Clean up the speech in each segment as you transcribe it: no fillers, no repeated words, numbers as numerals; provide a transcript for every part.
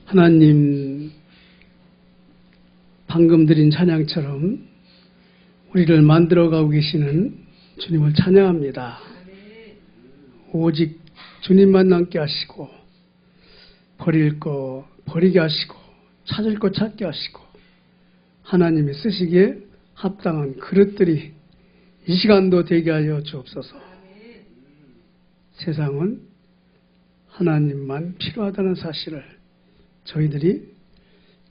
하나님, 방금 드린 찬양처럼 우리를 만들어가고 계시는 주님을 찬양합니다. 오직 주님만 남게 하시고, 버릴 거 버리게 하시고, 찾을 거 찾게 하시고, 하나님이 쓰시기에 합당한 그릇들이 이 시간도 되게 하여 주옵소서. 세상은 하나님만 필요하다는 사실을 저희들이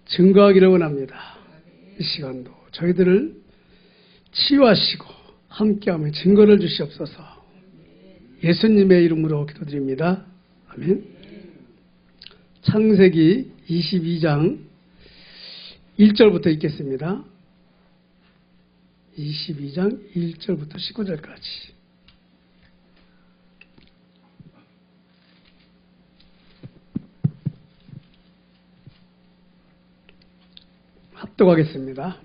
증거하기를 원합니다. 이 시간도 저희들을 치유하시고 함께하며 증거를 주시옵소서. 예수님의 이름으로 기도드립니다. 아멘. 창세기 22장 1절부터 읽겠습니다. 22장 1절부터 19절까지. 합독하겠습니다.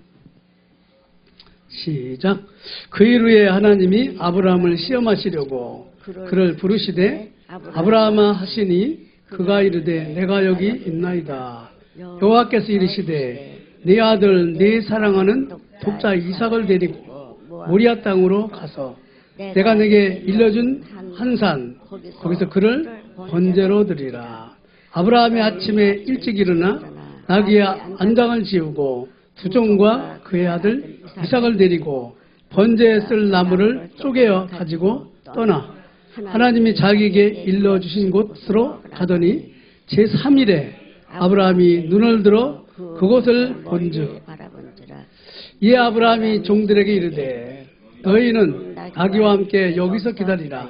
시작. 그 이후에 하나님이 아브라함을 시험하시려고 그를 부르시되 아브라함아 하시니 그가 이르되 내가 여기 있나이다. 여호와께서 이르시되 네 아들 네 사랑하는 독자 이삭을 데리고 모리아 땅으로 가서 내가 내게 일러준 한 산 거기서 그를 번제로 드리라. 아브라함이 아침에 일찍 일어나 나귀의 안장을 지우고 두 종과 그의 아들 이삭을 데리고 번제에 쓸 나무를 쪼개어 가지고 떠나 하나님이 자기에게 일러주신 곳으로 가더니 제3일에 아브라함이 눈을 들어 그곳을 본즉 이에 아브라함이 종들에게 이르되 너희는 나귀와 함께 여기서 기다리라.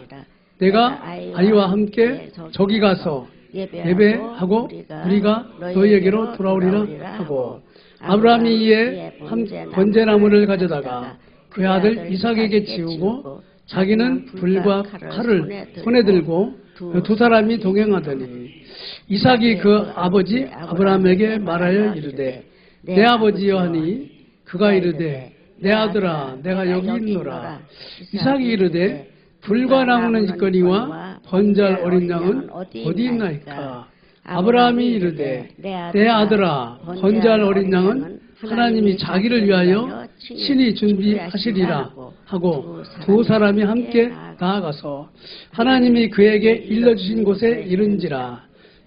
내가 아이와 함께 저기 가서 예배하고 우리가 너희에게로 돌아오리라 하고 아브라함이 이에 한 번제나무를 가져다가 그의 아들 이삭에게 지우고 자기는 불과 칼을 손에 들고 두 사람이 동행하더니 이삭이 그 아버지 아브라함에게 말하여 이르되 내 아버지여 하니 그가 이르되 내 아들아 내가 여기 있노라. 이삭이 이르되 불과 나무는 있거니와 번제할 어린 양은 어디 있나이까. 아브라함이 이르되 내 아들아 번제할 어린 양은 하나님이 자기를 위하여 친히 준비하시리라 하고 두 사람이 함께 나아가서 하나님이 그에게 일러주신 곳에 이른지라.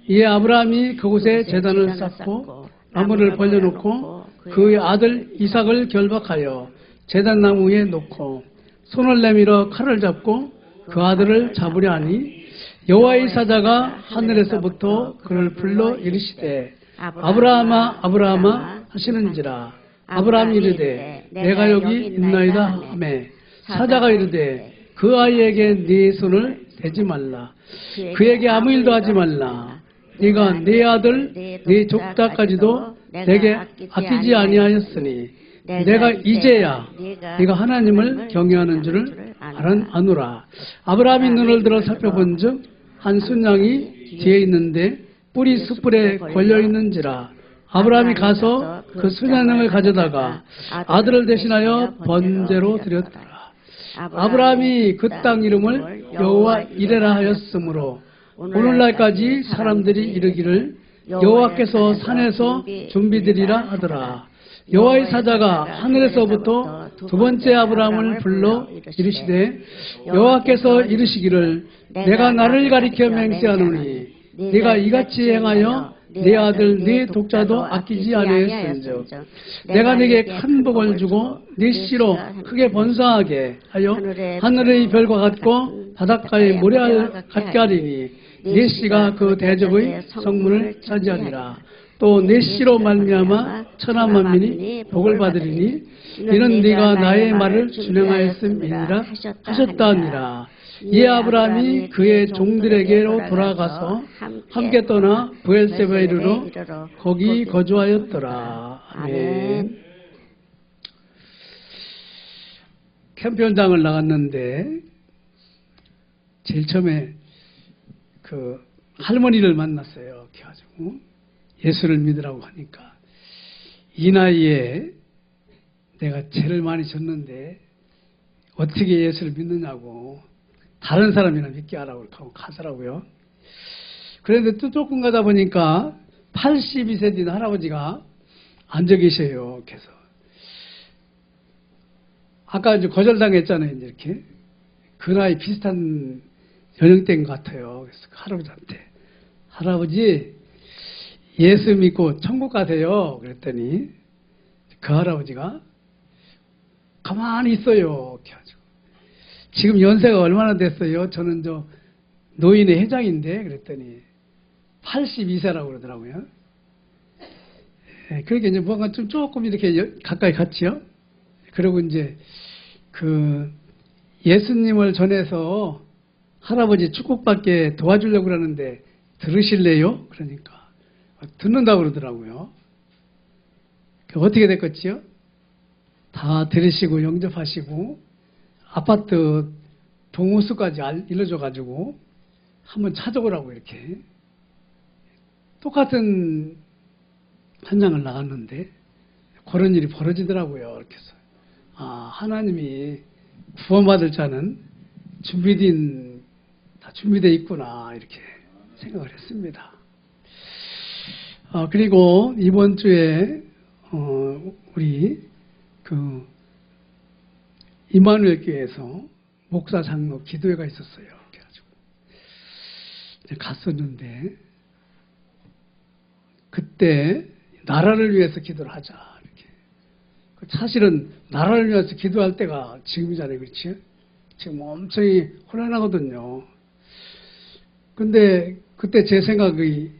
이에 아브라함이 그곳에 제단을 쌓고 나무를 벌려놓고 그의 아들 이삭을 결박하여 제단나무 위에 놓고 손을 내밀어 칼을 잡고 그 아들을 잡으려 하니 여호와의 사자가 하늘에서부터 그를 불러 이르시되 아브라함아 아브라함아 하시는지라. 아브라함이 이르되 내가 여기 있나이다 하매 사자가 이르되 그 아이에게 네 손을 대지 말라. 그에게 아무 일도 하지 말라. 네가 네 아들 네 족자까지도 내게 아끼지 아니하였으니 내가 이제야 네가 하나님을 경외하는 줄을 아노라. 아브라함이 눈을 들어 살펴본즉 한 순양이 뒤에 있는데 뿔이 숯불에 걸려 있는지라. 아브라함이 가서 그 순양을 가져다가 아들을 대신하여 번제로 드렸더라. 아브라함이 그 땅 이름을 여호와 이레라 하였으므로 오늘날까지 사람들이 이르기를 여호와께서 산에서 준비되리라 하더라. 여호와의 사자가 하늘에서부터 두 번째 아브라함을 불러 이르시되 여호와께서 이르시기를 내가 나를 가리켜 맹세하노니 네가 이같이 행하여 네 아들 네 독자도 아끼지 아니하였은즉 내가 네게 큰 복을 주고 네 씨로 크게 번성하게 하여 하늘의 별과 같고 바닷가의 모래 같게 하리니 네 씨가 그 대적의 성문을 차지하리라. 또 내 씨로 말미암아 천하 만민이 복을 받으리니 이는 네가 나의 말을 준행하였음이니라 하셨다 하니라. 이에 아브라함이 그의 종들에게로 돌아가서 함께 떠나 브엘세바에 이르러 거기 거주하였더라. 아멘. 캠핑장을 나갔는데 제일 처음에 그 할머니를 만났어요. 그래가지고 예수를 믿으라고 하니까 이 나이에 내가 죄를 많이 졌는데 어떻게 예수를 믿느냐고 다른 사람이나 믿게 하라고 하고 가더라고요. 그런데 또 조금 가다 보니까 82세 된 할아버지가 앉아 계셔요. 그래서 아까 이제 거절당했잖아요. 이제 이렇게 그 나이 비슷한 연령대인 것 같아요. 그래서 그 할아버지한테 할아버지 예수 믿고 천국 가세요. 그랬더니 그 할아버지가 가만히 있어요. 이렇게 하죠. 지금 연세가 얼마나 됐어요? 저는 저 노인의 회장인데 그랬더니 82세라고 그러더라고요. 그러니까 이제 뭔가 좀 조금 이렇게 가까이 갔지요. 그리고 이제 그 예수님을 전해서 할아버지 축복받게 도와주려고 그러는데 들으실래요? 그러니까 듣는다고 그러더라고요. 어떻게 됐겠지요? 다 들으시고 영접하시고 아파트 동호수까지 일러줘가지고 한번 찾아오라고 이렇게 똑같은 현장을 나갔는데 그런 일이 벌어지더라고요. 이렇게 해서 하나님이 구원받을 자는 다 준비되어 있구나 이렇게 생각을 했습니다. 그리고 이번 주에 우리 그 임마누엘 교회에서 목사 장로 기도회가 있었어요. 그래가지고 갔었는데 그때 나라를 위해서 기도를 하자 이렇게. 사실은 나라를 위해서 기도할 때가 지금이잖아요, 그렇지? 지금 엄청 혼란하거든요. 근데 그때 제 생각이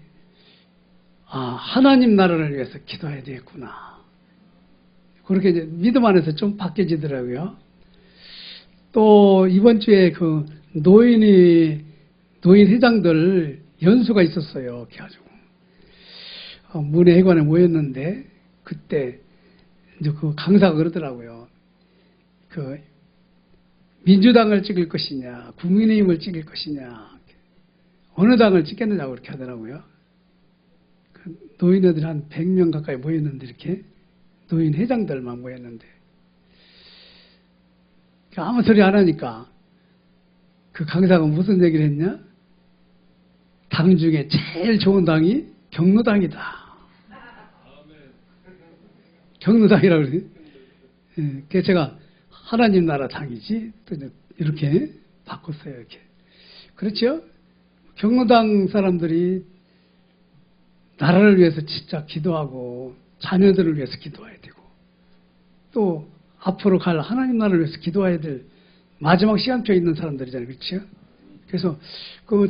하나님 나라를 위해서 기도해야 되겠구나. 그렇게 이제 믿음 안에서 좀 바뀌어지더라고요. 또 이번 주에 그 노인 회장들 연수가 있었어요. 그래가지고 문예회관에 모였는데 그때 이제 그 강사가 그러더라고요. 그 민주당을 찍을 것이냐, 국민의힘을 찍을 것이냐, 어느 당을 찍겠느냐고 그렇게 하더라고요. 그 노인애들 한 100명 가까이 모였는데 이렇게 노인 회장들만 모였는데 아무 소리 안 하니까 그 강사가 무슨 얘기를 했냐? 당 중에 제일 좋은 당이 경로당이다. 경로당이라고 그러지. 그래서 제가 하나님 나라 당이지. 또 이렇게 바꿨어요. 이렇게. 그렇죠? 경로당 사람들이 나라를 위해서 진짜 기도하고 자녀들을 위해서 기도해야 되고 또 앞으로 갈 하나님 나라를 위해서 기도해야 될 마지막 시간표에 있는 사람들이잖아요. 그렇죠? 그래서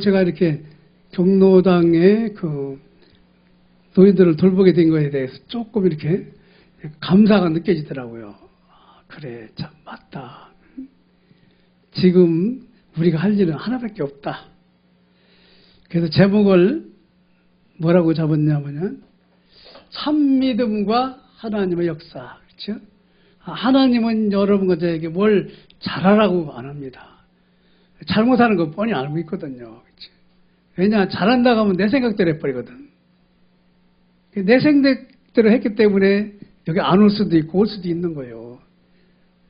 제가 이렇게 경로당의 그 노인들을 돌보게 된 거에 대해서 조금 이렇게 감사가 느껴지더라고요. 그래, 참 맞다. 지금 우리가 할 일은 하나밖에 없다. 그래서 제목을 뭐라고 잡았냐면 참믿음과 하나님의 역사. 그렇죠? 하나님은 여러분과 저에게 뭘 잘하라고 안 합니다. 잘못하는 거 뻔히 알고 있거든요. 그렇죠? 왜냐, 잘한다고 하면 내 생각대로 해버리거든. 내 생각대로 했기 때문에 여기 안 올 수도 있고 올 수도 있는 거예요.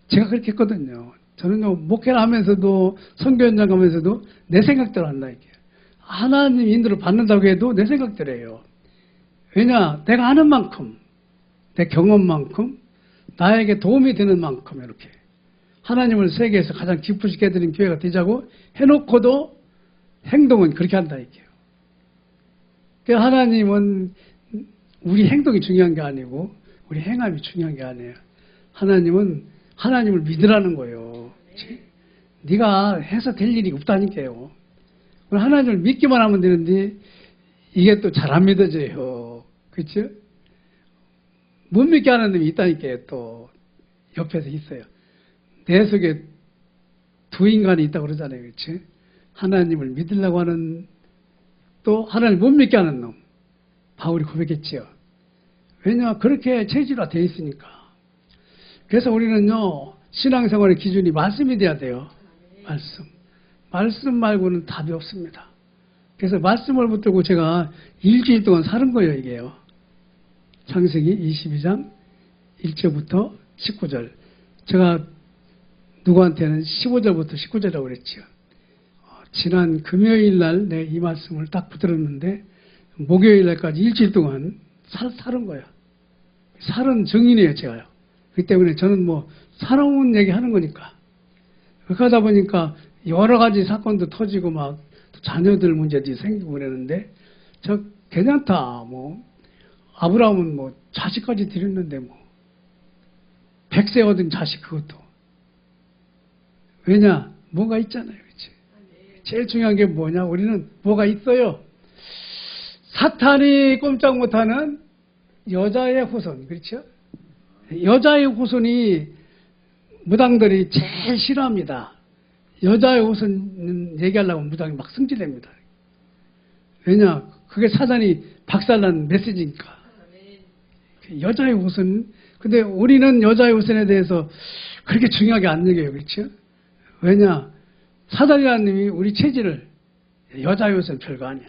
제가 그렇게 했거든요. 저는 목회를 하면서도 선교 현장 가면서도 내 생각대로 한다 이게. 하나님 인도를 받는다고 해도 내 생각대로 해요. 왜냐, 내가 아는 만큼, 내 경험만큼, 나에게 도움이 되는 만큼 이렇게 하나님을 세계에서 가장 기쁘시게 해드린 교회가 되자고 해놓고도 행동은 그렇게 한다 이게요. 그러니까 하나님은 우리 행동이 중요한 게 아니고 우리 행함이 중요한 게 아니에요. 하나님은 하나님을 믿으라는 거예요. 그치? 네가 해서 될 일이 없다니까요. 하나님을 믿기만 하면 되는데 이게 또 잘 안 믿어져요. 그렇죠? 못 믿게 하는 놈이 있다니까요. 또 옆에서 있어요. 내 속에 두 인간이 있다고 그러잖아요. 그렇죠? 하나님을 믿으려고 하는 또 하나님을 못 믿게 하는 놈. 바울이 고백했지요. 왜냐, 그렇게 체질화 되어 있으니까. 그래서 우리는요, 신앙생활의 기준이 말씀이 돼야 돼요. 말씀 말고는 답이 없습니다. 그래서 말씀을 붙들고 제가 일주일 동안 사는 거예요, 이게요. 창세기 22장 1절부터 19절. 제가 누구한테는 15절부터 19절이라고 그랬죠. 지난 금요일 날 내 이 말씀을 딱 붙들었는데 목요일 날까지 일주일 동안 살은 거야. 살은 정인이에요, 제가요. 그렇기 때문에 저는 뭐 살아온 얘기 하는 거니까. 그렇게 하다 보니까 여러 가지 사건도 터지고 막 자녀들 문제도 생기고 그랬는데 저 괜찮다. 뭐 아브라함은 뭐 자식까지 드렸는데 뭐 100세 얻은 자식 그것도. 왜냐? 뭐가 있잖아요. 그치? 제일 중요한 게 뭐냐? 우리는 뭐가 있어요. 사탄이 꼼짝 못하는 여자의 후손. 그렇죠? 여자의 후손이 무당들이 제일 싫어합니다. 여자의 후손 얘기하려고 무당이 막 승질냅니다. 왜냐? 그게 사단이 박살난 메시지니까. 여자의 후손. 근데 우리는 여자의 후손에 대해서 그렇게 중요하게 안 여겨요. 그렇죠? 왜냐? 사단이라는 놈이 우리 체질을 여자의 후손 별거 아니야.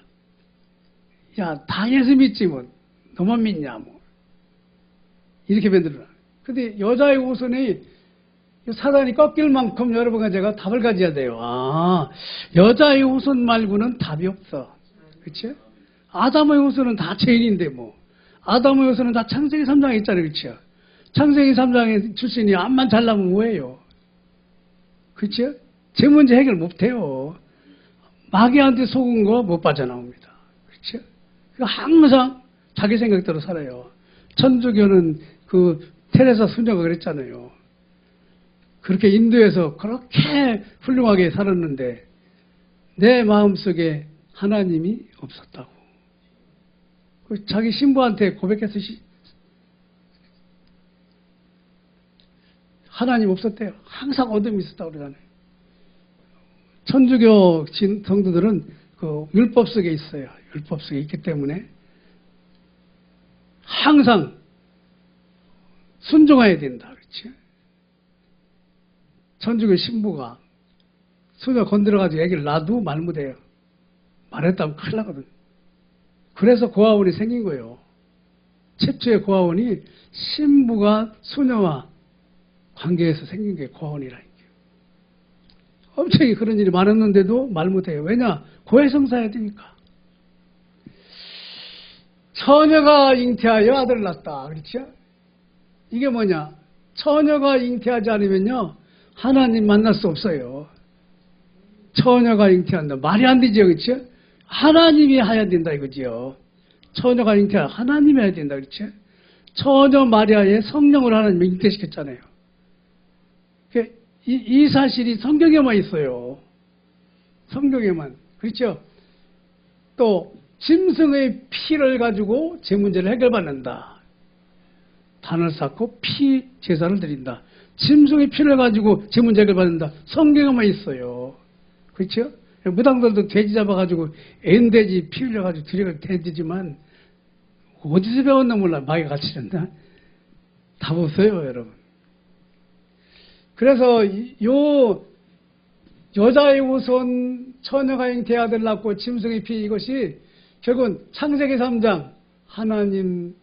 야, 다 예수 믿지 뭐. 너만 믿냐 뭐. 이렇게 만들어놔. 근데 여자의 후손이 사단이 꺾일 만큼 여러분과 제가 답을 가져야 돼요. 아, 여자의 후손 말고는 답이 없어. 그렇죠? 아담의 후손은 다 죄인인데 뭐. 아담의 후손은 다 창세기 3장에 있잖아요. 그렇죠? 창세기 3장의 출신이 암만 잘나면 뭐예요? 그렇죠? 제 문제 해결 못해요. 마귀한테 속은 거 못 빠져나옵니다. 그렇죠? 항상 자기 생각대로 살아요. 천주교는 그 테레사 수녀가 그랬잖아요. 그렇게 인도에서 그렇게 훌륭하게 살았는데 내 마음속에 하나님이 없었다고. 자기 신부한테 고백해서 하나님 없었대요. 항상 어둠이 있었다고 그러잖아요. 천주교 성도들은 그 율법 속에 있어요. 율법 속에 있기 때문에 항상 순종해야 된다. 그렇지? 천주교 신부가 수녀 건드려가지고 애기를 놔도 말 못해요. 말했다면 큰일 나거든. 그래서 고아원이 생긴 거예요. 최초의 고아원이 신부가 수녀와 관계에서 생긴 게 고아원이라는 게. 엄청 그런 일이 많았는데도 말 못해요. 왜냐? 고해성사해야 되니까. 처녀가 잉태하여 아들을 낳았다. 그렇죠? 이게 뭐냐? 처녀가 잉태하지 않으면요, 하나님 만날 수 없어요. 처녀가 잉태한다. 말이 안 되죠. 그렇죠? 하나님이 해야 된다 이거지요. 처녀가 잉태하여 하나님이 해야 된다. 그렇죠? 처녀 마리아의 성령을 하나님 잉태시켰잖아요. 이 사실이 성경에만 있어요. 성경에만. 그렇죠? 또 짐승의 피를 가지고 제 문제를 해결받는다. 단을 쌓고 피 제사를 드린다. 짐승의 피를 가지고 제 문제 해결받는다. 성경에만 있어요. 그렇죠? 무당들도 돼지 잡아가지고 엔돼지 피 흘려가지고 드려가 돼지지만 어디서 배웠나 몰라. 마귀가 가르치는다. 답 없어요, 여러분. 그래서 요 여자의 후손 처녀가 잉태 아들 낳고 짐승의 피 이것이 결국은 창세기 3장 하나님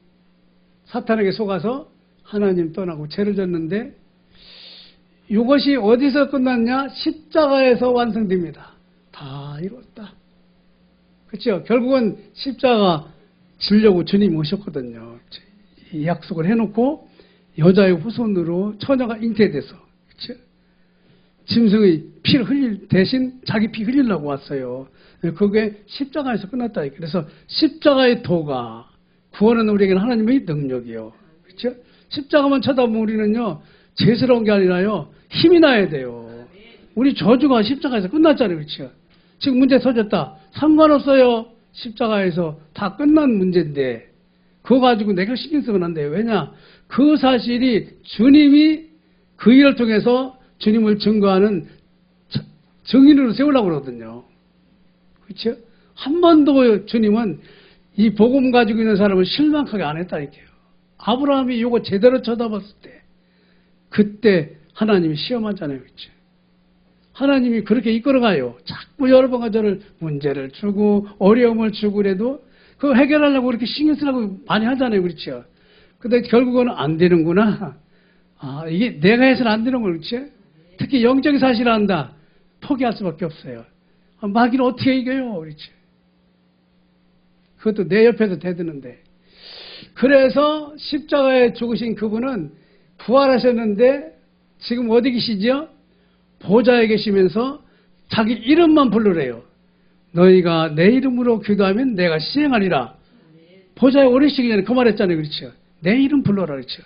사탄에게 속아서 하나님 떠나고 죄를 졌는데 이것이 어디서 끝났냐? 십자가에서 완성됩니다. 다 이뤘다. 그렇죠? 결국은 십자가 지려고 주님이 오셨거든요. 이 약속을 해놓고 여자의 후손으로 처녀가 잉태돼서 그렇죠? 짐승의 피를 흘릴 대신 자기 피 흘리려고 왔어요. 그게 십자가에서 끝났다. 그래서 십자가의 도가 구원은 우리에게는 하나님의 능력이요. 그렇죠? 십자가만 쳐다보면 우리는요, 죄스러운 게 아니라요, 힘이 나야 돼요. 우리 저주가 십자가에서 끝났잖아요. 그렇죠? 지금 문제 터졌다. 상관없어요. 십자가에서 다 끝난 문제인데 그거 가지고 내가 신경 쓰면 안 돼요. 왜냐? 그 사실이 주님이 그 일을 통해서 주님을 증거하는 증인으로 세우려고 그러거든요. 그렇죠? 한 번도 주님은 이 복음 가지고 있는 사람을 실망하게 안 했다니까요. 아브라함이 이거 제대로 쳐다봤을 때 그때 하나님이 시험하잖아요. 그렇죠? 하나님이 그렇게 이끌어가요. 자꾸 여러분과 저를 문제를 주고 어려움을 주고 그래도 그거 해결하려고 그렇게 신경 쓰려고 많이 하잖아요. 그렇죠? 근데 결국은 안 되는구나. 아, 이게 내가 해서는 안 되는 거 그렇지? 특히 영적인 사실을 안다. 포기할 수밖에 없어요. 마귀를 어떻게 이겨요? 그렇지? 그것도 내 옆에서 대드는데. 그래서 십자가에 죽으신 그분은 부활하셨는데 지금 어디 계시죠? 보좌에 계시면서 자기 이름만 부르래요. 너희가 내 이름으로 기도하면 내가 시행하리라. 보좌에 오르시기 전에 그 말했잖아요. 그렇죠? 내 이름 불러라. 그렇죠?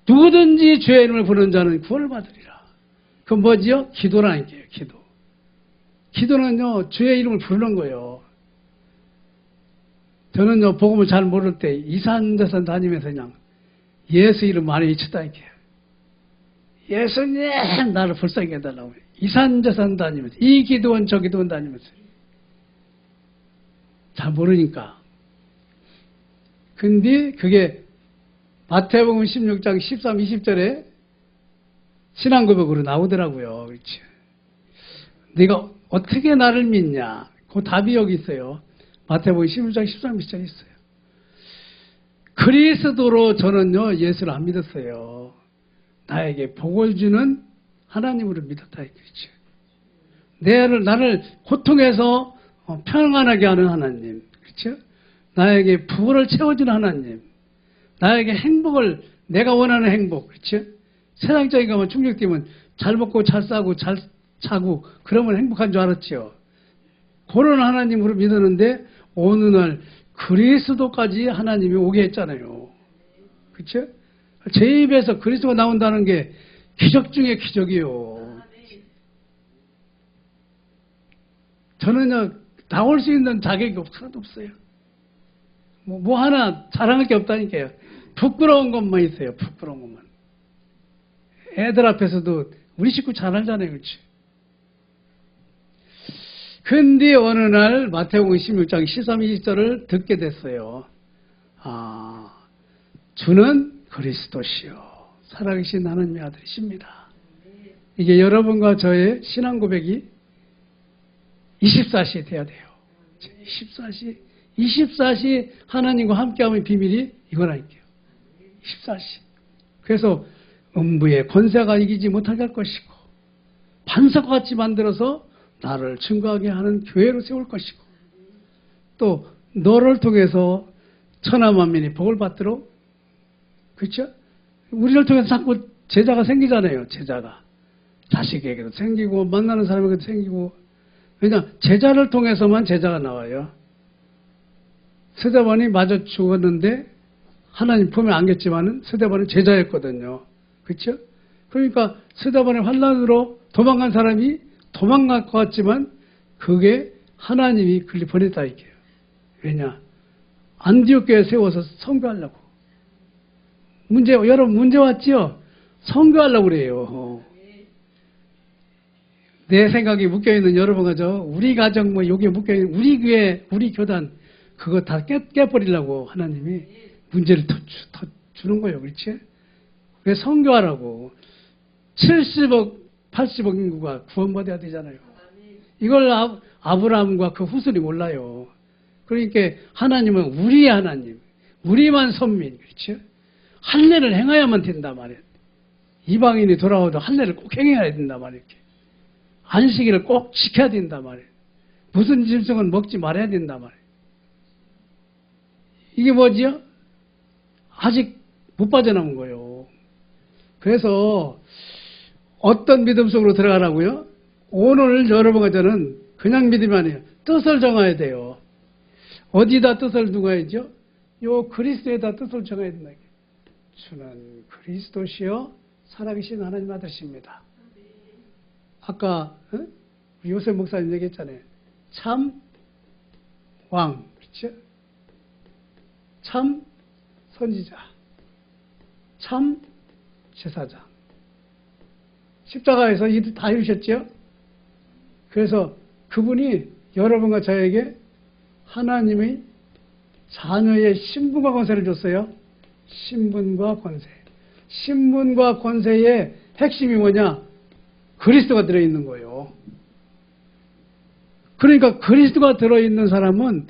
누구든지 주의 이름을 부르는 자는 구원을 받으리라. 그 뭐지요? 기도라는 게요. 기도. 기도는요, 주의 이름을 부르는 거예요. 저는요, 복음을 잘 모를 때 이산저산 다니면서 그냥 예수 이름 많이 외쳤다니까요. 예수님, 나를 불쌍히 해달라고. 이산저산 다니면서, 이 기도원, 저 기도원 다니면서. 잘 모르니까. 근데 그게 마태복음 16장 13, 20절에 신앙고백으로 나오더라고요. 그렇죠. 네가 어떻게 나를 믿냐? 그 답이 여기 있어요. 마태복음 16장 13, 20절에 있어요. 그리스도로 저는요, 예수를 안 믿었어요. 나에게 복을 주는 하나님으로 믿었다. 그렇죠. 나를 고통에서 평안하게 하는 하나님. 그렇죠. 나에게 부를 채워주는 하나님. 나에게 행복을, 내가 원하는 행복. 그렇죠. 세상적인 것만 충족되면 잘 먹고 잘 싸고 잘 자고 그러면 행복한 줄 알았죠. 그런 하나님으로 믿었는데 어느 날 그리스도까지 하나님이 오게 했잖아요. 그렇죠? 제 입에서 그리스도가 나온다는 게 기적 중에 기적이에요. 저는요, 나올 수 있는 자격이 하나도 없어요. 뭐 하나 자랑할 게 없다니까요. 부끄러운 것만 있어요. 부끄러운 것만. 애들 앞에서도 우리 식구 잘 알잖아요. 그렇지? 근데 어느 날 마태복음 16장 13, 20절을 듣게 됐어요. 주는 그리스도시요 살아계신 하나님의 아들이십니다. 이게 여러분과 저의 신앙 고백이 24시 돼야 돼요. 24시 하나님과 함께하는 비밀이 이거라니까요. 24시. 그래서 음부의 권세가 이기지 못하게 할 것이고 반석과 같이 만들어서 나를 증거하게 하는 교회로 세울 것이고 또 너를 통해서 천하만민이 복을 받도록 그렇죠? 우리를 통해서 자꾸 제자가 생기잖아요. 제자가. 자식에게도 생기고 만나는 사람에게도 생기고 왜냐 제자를 통해서만 제자가 나와요. 스데반이 마저 죽었는데 하나님 품에 안겼지만은 스데반은 제자였거든요. 그렇죠? 그러니까 스데반의 환난으로 도망간 사람이 도망갈 것 같지만 그게 하나님이 그를 보냈다 이게요. 왜냐? 안디옥 교회 세워서 선교하려고. 여러분 문제 왔죠? 선교하려고 그래요. 내 생각이 묶여있는 여러분과 우리 가정 여기에 묶여있는 우리 교회, 우리 교단 그거 다 깨버리려고 하나님이 문제를 더 주는 거예요. 그렇지? 왜 선교하라고. 70억, 80억 인구가 구원받아야 되잖아요. 이걸 아브라함과 그 후손이 몰라요. 그러니까 하나님은 우리의 하나님, 우리만 선민, 그렇죠? 할례를 행해야만 된다 말이에요. 이방인이 돌아오도 할례를 꼭 행해야 된다 말이에요. 안식일을 꼭 지켜야 된다 말이에요. 무슨 짐승은 먹지 말아야 된다 말이에요. 이게 뭐지요? 아직 못 빠져나온 거예요. 그래서 어떤 믿음 속으로 들어가라고요? 오늘 여러분과 저는 그냥 믿음이 아니에요. 뜻을 정해야 돼요. 어디다 뜻을 정해야죠? 요 그리스도에다 뜻을 정해야 된다. 주는 그리스도시요 살아계신 하나님 아들이십니다. 아까 요셉 목사님 얘기했잖아요. 참 왕, 그렇죠? 참 선지자, 참 제사장. 십자가에서 다 이루셨죠? 그래서 그분이 여러분과 저에게 하나님의 자녀의 신분과 권세를 줬어요. 신분과 권세. 신분과 권세의 핵심이 뭐냐? 그리스도가 들어있는 거예요. 그러니까 그리스도가 들어있는 사람은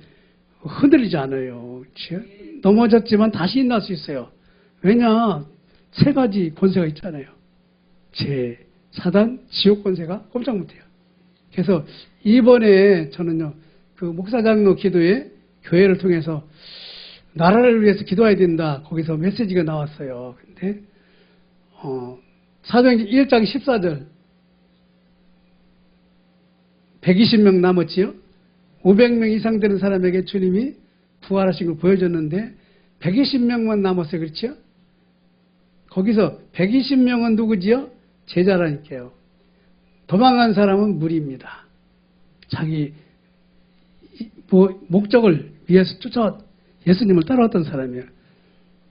흔들리지 않아요. 그렇죠? 넘어졌지만 다시 일어날 수 있어요. 왜냐? 세 가지 권세가 있잖아요. 사단, 지옥 권세가 꼼짝 못해요. 그래서 이번에 저는요, 그 목사장로 기도에 교회를 통해서 나라를 위해서 기도해야 된다. 거기서 메시지가 나왔어요. 근데 사도행전 1장 14절 120명 남았지요. 500명 이상 되는 사람에게 주님이 부활하신 걸 보여줬는데 120명만 남았어요. 그렇죠? 거기서 120명은 누구지요? 제자라니까요. 도망간 사람은 무리입니다. 자기 목적을 위해서 예수님을 따라왔던 사람이에요.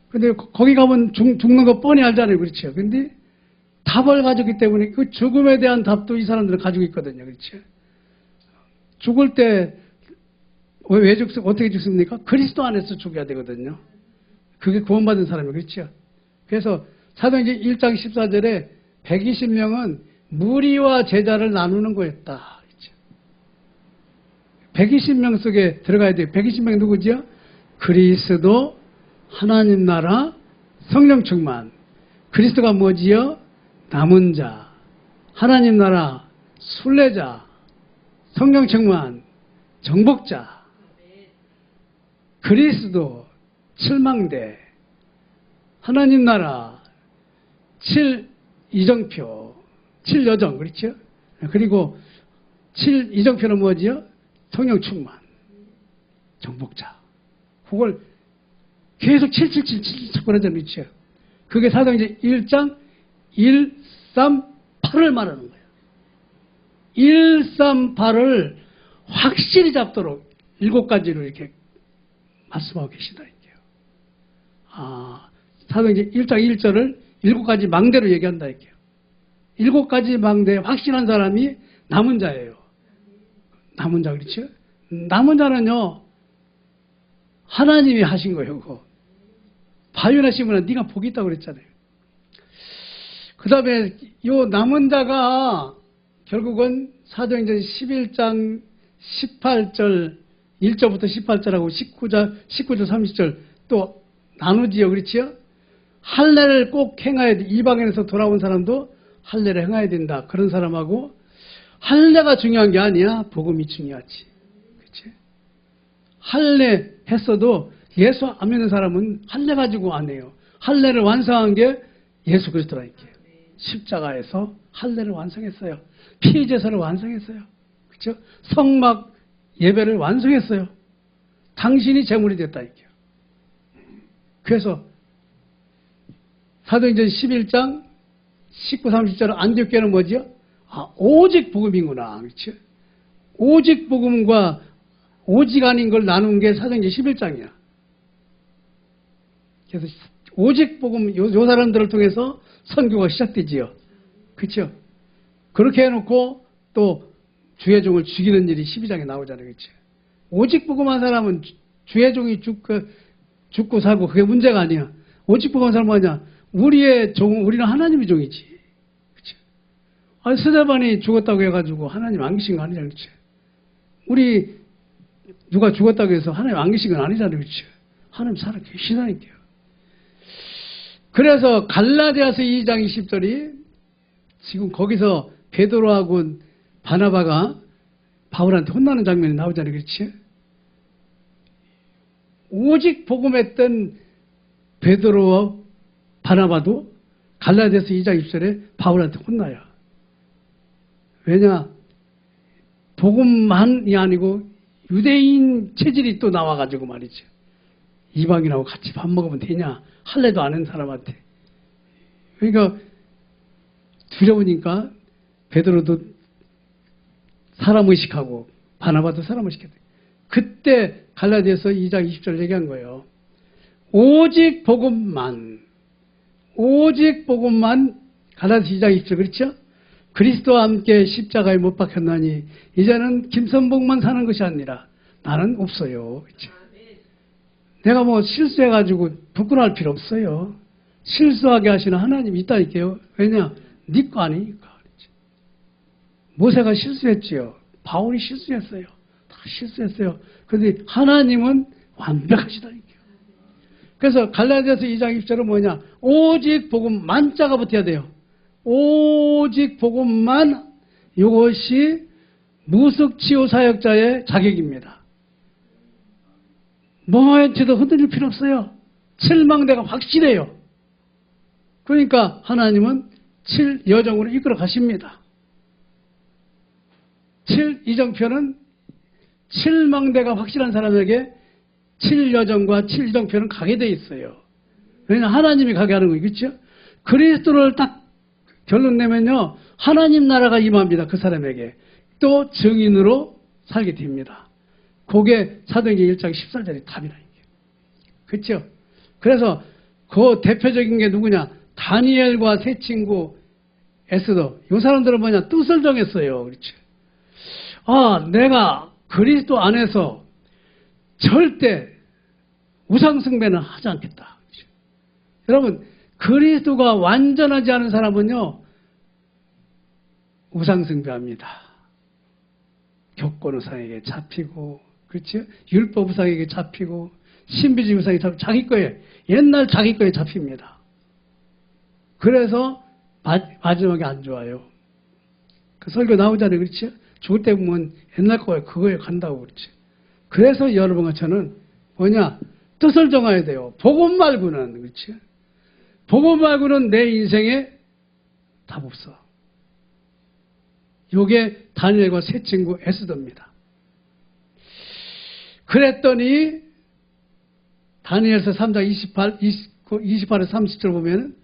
근데 거기 가면 죽는 거 뻔히 알잖아요. 그렇죠? 근데 답을 가지고 있기 때문에 그 죽음에 대한 답도 이 사람들은 가지고 있거든요. 그렇죠? 죽을 때 어떻게 죽습니까? 그리스도 안에서 죽어야 되거든요. 그게 구원받은 사람이에요. 그렇죠? 그래서 사도행전 1장 14절에 120명은 무리와 제자를 나누는 거였다. 120명 속에 들어가야 돼요. 120명이 누구지요? 그리스도, 하나님 나라, 성령 충만. 그리스도가 뭐지요? 남은 자, 하나님 나라, 순례자, 성령 충만, 정복자. 그리스도, 7망대, 하나님 나라, 7이정표, 7여정, 그렇죠? 그리고 7이정표는 뭐지요? 성령 충만, 정복자. 그걸 계속 777 그러잖아요. 그렇죠? 그게 사도행전 1장 1, 3, 8을 말하는 거예요. 1, 3, 8을 확실히 잡도록 7가지로 이렇게 말씀하고 계시다니까요. 사도행전 1장 1절을 7가지 망대로 얘기한다니까요. 7가지 망대에 확신한 사람이 남은 자예요. 남은 자, 그렇죠? 남은 자는요, 하나님이 하신 거예요, 그거. 바위나 심으면 네가 복이 있다고 그랬잖아요. 그 다음에 요 남은 자가 결국은 사도행전 11장 18절, 1절부터 18절하고 19절 30절 또 나누지요, 그렇지요? 할례를 꼭 행해야 돼. 이방인에서 돌아온 사람도 할례를 행해야 된다. 그런 사람하고 할례가 중요한 게 아니야. 복음이 중요하지. 그렇지? 할례 했어도 예수 안 믿는 사람은 할례 가지고 안 해요. 할례를 완성한 게 예수 그리스도라니까요. 십자가에서 할례를 완성했어요. 피제사를 완성했어요. 그렇죠? 성막 예배를 완성했어요. 당신이 제물이 됐다니까요. 그래서 사도행전 11장 19, 30절 안디옥교회는 뭐죠? 오직 복음이구나. 그렇죠? 오직 복음과 오직 아닌 걸 나눈 게 사도행전 11장이야. 그래서 오직 복음, 요 사람들을 통해서 선교가 시작되지요. 그렇죠? 그렇게 해놓고 또 주의 종을 죽이는 일이 12장에 나오잖아요. 그렇죠? 오직 복음한 사람은 주의 종이 죽고 살고 그게 문제가 아니야. 오직 복음한 사람은 뭐냐? 우리의 종, 우리는 하나님의 종이지. 그렇죠? 아니, 스데반이 죽었다고 해가지고 하나님 안 계신 거 아니잖아요. 그렇죠? 우리 누가 죽었다고 해서 하나님 안 계신 건 아니잖아요. 그렇죠? 하나님 살아 계시다니까요. 그래서 갈라디아서 2장 20절이 지금 거기서 베드로하고 바나바가 바울한테 혼나는 장면이 나오잖아요. 그렇지? 오직 복음했던 베드로와 바나바도 갈라디아서 2장 20절에 바울한테 혼나요. 왜냐? 복음만이 아니고 유대인 체질이 또 나와가지고 말이죠. 이방인하고 같이 밥 먹으면 되냐? 할례도 안 한 사람한테. 그러니까 두려우니까 베드로도 사람의식하고 바나바도 사람의식했대. 그때 갈라디아서 2장 20절 얘기한 거예요. 오직 복음만 갈라디아서 2장 20절 그렇죠? 그리스도와 함께 십자가에 못 박혔나니 이제는 김선복만 사는 것이 아니라 나는 없어요. 그렇죠? 내가 뭐 실수해가지고 부끄러워할 필요 없어요. 실수하게 하시는 하나님이 있다니까요. 왜냐? 네 거 아니니까. 그렇죠? 모세가 실수했지요. 바울이 실수했어요. 다 실수했어요. 그런데 하나님은 완벽하시다니까요. 그래서 갈라디아서 2장 20절은 뭐냐? 오직 복음만 자가 붙어야 돼요. 오직 복음만, 이것이 무속치유 사역자의 자격입니다. 뭐한테도 흔들릴 필요 없어요. 7망대가 확실해요. 그러니까 하나님은 7여정으로 이끌어 가십니다. 7이정표는 7망대가 확실한 사람에게 7여정과 7이정표는 가게 돼 있어요. 왜냐하면 하나님이 가게 하는 거겠죠. 그리스도를 딱 결론 내면요, 하나님 나라가 임합니다. 그 사람에게. 또 증인으로 살게 됩니다. 그게 사도행전 1장 14절의 답이라. 그렇죠? 그래서 그 대표적인 게 누구냐? 다니엘과 세 친구 에스더. 이 사람들은 뭐냐? 뜻을 정했어요. 그렇죠? 아, 내가 그리스도 안에서 절대 우상숭배는 하지 않겠다. 그렇죠? 여러분, 그리스도가 완전하지 않은 사람은요, 우상숭배합니다. 교권우상에게 잡히고, 그렇죠? 율법우상에게 잡히고, 신비주의 우상에 잡히고, 자기 거에, 옛날 자기 거에 잡힙니다. 그래서 마지막에 안 좋아요. 그 설교 나오잖아요. 그렇죠? 죽을 때 보면 옛날 거에 그거에 간다고 그렇죠. 그래서 여러분과 저는 뭐냐? 뜻을 정해야 돼요. 복음 말고는, 그렇죠? 복음 말고는 내 인생에 답 없어. 요게 다니엘과 세 친구 에스더입니다. 그랬더니 다니엘서 3장 28에서 30절 보면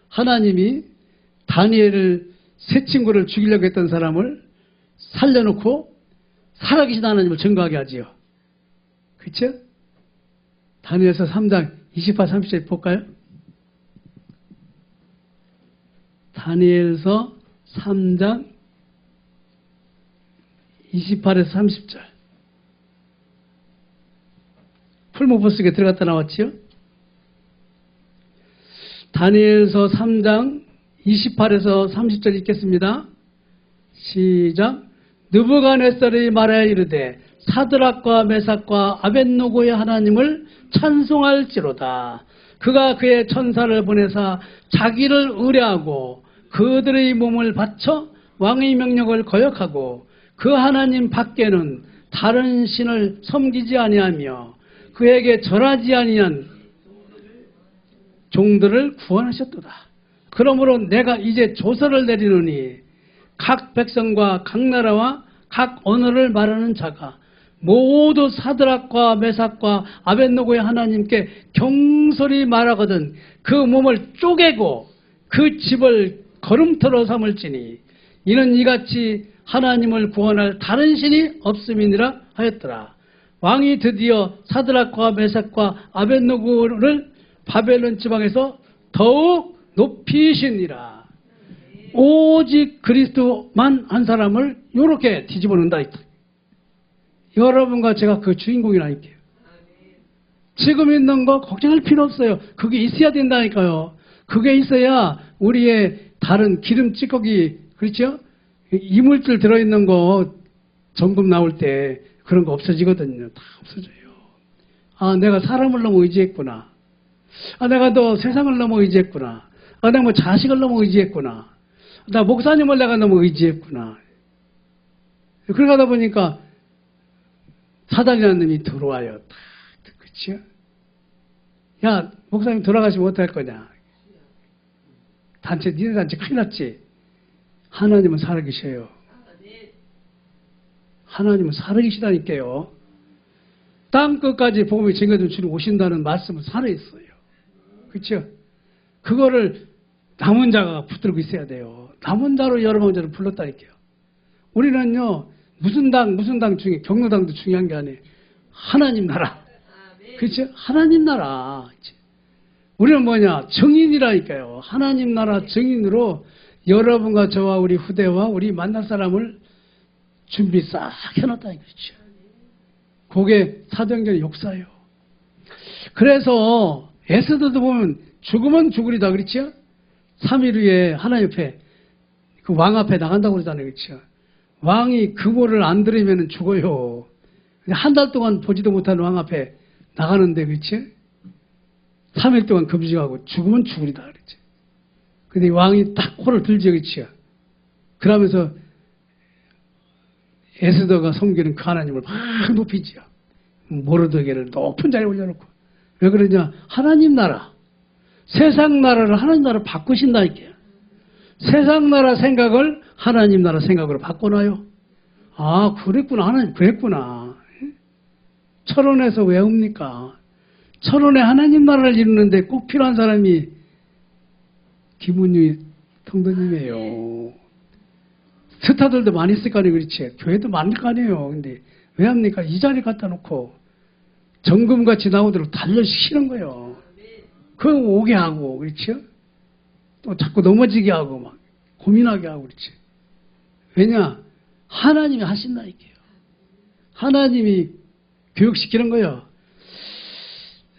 하나님이 다니엘을 세 친구를 죽이려고 했던 사람을 살려놓고 살아계신 하나님을 증거하게 하지요. 그렇죠? 다니엘서 3장 28, 30절 볼까요? 다니엘서 3장 28에서 30절. 풀무부 속에 들어갔다 나왔지요? 다니엘서 3장 28에서 30절 읽겠습니다. 시작. 느부갓네살이 말하여 이르되 사드락과 메삭과 아벳노고의 하나님을 찬송할지로다. 그가 그의 천사를 보내사 자기를 의뢰하고 그들의 몸을 바쳐 왕의 명령을 거역하고 그 하나님 밖에는 다른 신을 섬기지 아니하며 그에게 절하지 아니한 종들을 구원하셨도다. 그러므로 내가 이제 조서를 내리노니 각 백성과 각 나라와 각 언어를 말하는 자가 모두 사드락과 메삭과 아벳노고의 하나님께 경솔히 말하거든 그 몸을 쪼개고 그 집을 거름터로 삼을지니 이는 이같이 하나님을 구원할 다른 신이 없음이니라 하였더라. 왕이 드디어 사드락과 메삭과 아벳노고를 바벨론 지방에서 더욱 높이시니라. 오직 그리스도만 한 사람을 이렇게 뒤집어 놓는다. 여러분과 제가 그 주인공이라니까요. 지금 있는 거 걱정할 필요 없어요. 그게 있어야 된다니까요. 그게 있어야 우리의 다른 기름 찌꺼기, 그렇죠? 이물질 들어있는 거 점검 나올 때 그런 거 없어지거든요. 다 없어져요. 아, 내가 사람을 너무 의지했구나. 아, 내가 또 세상을 너무 의지했구나. 아, 내가 뭐 자식을 너무 의지했구나. 나 목사님을 내가 너무 의지했구나. 그러다 보니까 사단이라는 놈이 들어와요. 딱, 그렇죠? 야, 목사님 돌아가시면 어떡할 거냐? 단체, 니네 단체 큰일 났지? 하나님은 살아계셔요. 하나님은 살아계시다니까요. 땅 끝까지 복음의 증거를 주러 오신다는 말씀은 살아있어요. 그렇죠? 그거를 남은 자가 붙들고 있어야 돼요. 남은 자로 여러분 저를 불렀다니까요. 우리는요, 무슨 당 중에, 경로당도 중요한 게 아니에요. 하나님 나라. 그렇죠? 하나님 나라. 우리는 뭐냐? 증인이라니까요. 하나님 나라 증인으로 여러분과 저와 우리 후대와 우리 만날 사람을 준비 싹 해놨다는 거죠. 그게 사도행전의 역사예요. 그래서 에스더도 보면 죽으면 죽으리다 그렇죠? 3일 후에 하나님 옆에 그 왕 앞에 나간다고 그러잖아요. 그렇죠? 왕이 그거를 안 들으면 죽어요. 한 달 동안 보지도 못하는 왕 앞에 나가는데 그렇죠? 3일 동안 금식하고 죽으면 죽으리다 그랬죠. 근데 왕이 딱 코를 들죠. 그렇죠? 그러면서 에스더가 섬기는 그 하나님을 막 높이죠. 모르드게를 높은 자리에 올려놓고. 왜 그러냐? 하나님 나라, 세상 나라를 하나님 나라로 바꾸신다니까요. 세상 나라 생각을 하나님 나라 생각으로 바꿔놔요. 아, 그랬구나. 하나님 그랬구나. 철원에서 왜 옵니까? 철원에 하나님 나라를 이루는데 꼭 필요한 사람이 김은유 통도님이에요. 스타들도 많이 있을 거 아니에요. 그렇지. 교회도 많을 거 아니에요. 근데 왜 합니까? 이 자리 갖다 놓고 정금같이 나오도록 단련시키는 거예요. 그거 오게 하고, 그렇죠? 또 자꾸 넘어지게 하고, 막, 고민하게 하고, 그렇지. 왜냐? 하나님이 하신다니까요. 하나님이 교육시키는 거예요.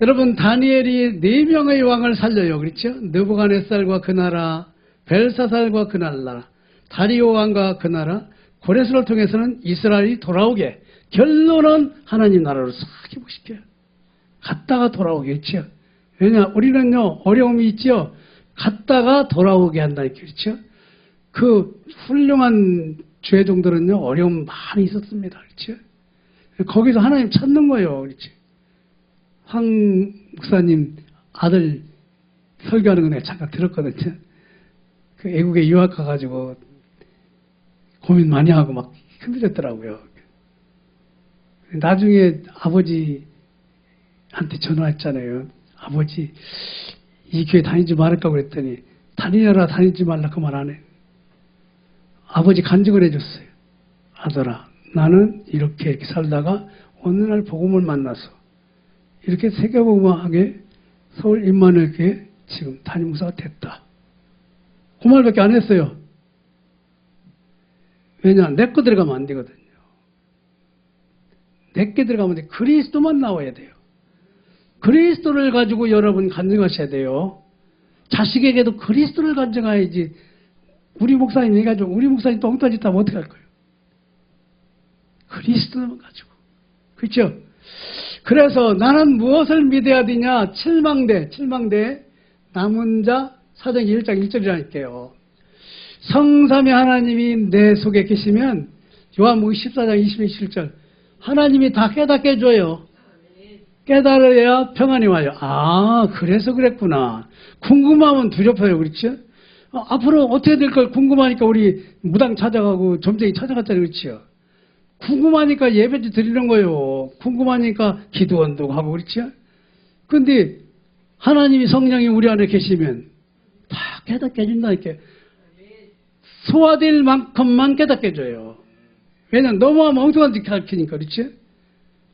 여러분, 다니엘이 4명의 왕을 살려요. 그렇죠? 느부갓네살과 그 나라, 벨사살과 그 나라, 다리오 왕과 그 나라, 고레스를 통해서는 이스라엘이 돌아오게, 결론은 하나님 나라로 싹 회복시켜요. 갔다가 돌아오겠죠. 왜냐? 우리는요, 어려움이 있죠. 갔다가 돌아오게 한다니까, 그렇죠? 그 훌륭한 죄종들은요, 어려움 많이 있었습니다. 그렇죠? 거기서 하나님 찾는 거예요. 그렇죠? 황 목사님 아들 설교하는 거 내가 잠깐 들었거든요. 그 애국에 유학 가가지고 고민 많이 하고 막 힘들었더라고요. 나중에 아버지한테 전화했잖아요. 아버지, 이 교회 다니지 말을까 그랬더니 다니라 다니지 말라 그 말 안 해. 아버지 간증을 해줬어요. 아들아, 나는 이렇게 살다가 어느 날 복음을 만나서 이렇게 세계복음하게 서울 임마누엘교회 지금 담임목사가 됐다. 그 말밖에 안 했어요. 왜냐? 내 거 들어가면 안 되거든요. 내게 들어가면 돼. 그리스도만 나와야 돼요. 그리스도를 가지고 여러분 간증하셔야 돼요. 자식에게도 그리스도를 간증해야지. 우리 목사님 해가지고 우리 목사님 똥따짓 하면 어떡할 거예요? 그리스도만 가지고. 그렇죠? 그래서 나는 무엇을 믿어야 되냐? 칠망대. 남은 자 사도행전 1장 1절이라니까요. 성삼위 하나님이 내 속에 계시면 요한복음 14장 27절 하나님이 다 깨닫게 해줘요. 깨달아야 평안이 와요. 아, 그래서 그랬구나. 궁금하면 두렵어요. 그렇죠? 앞으로 어떻게 될 걸 궁금하니까 우리 무당 찾아가고 점쟁이 찾아갔잖아요. 그렇죠? 궁금하니까 예배도 드리는 거예요. 궁금하니까 기도원도 하고 그렇죠? 근데 하나님이 성령이 우리 안에 계시면 다 깨닫게 해준다니까. 소화될 만큼만 깨닫게 해줘요. 왜냐면 너무하면 엉뚱한 짓 가르치니까. 그렇죠?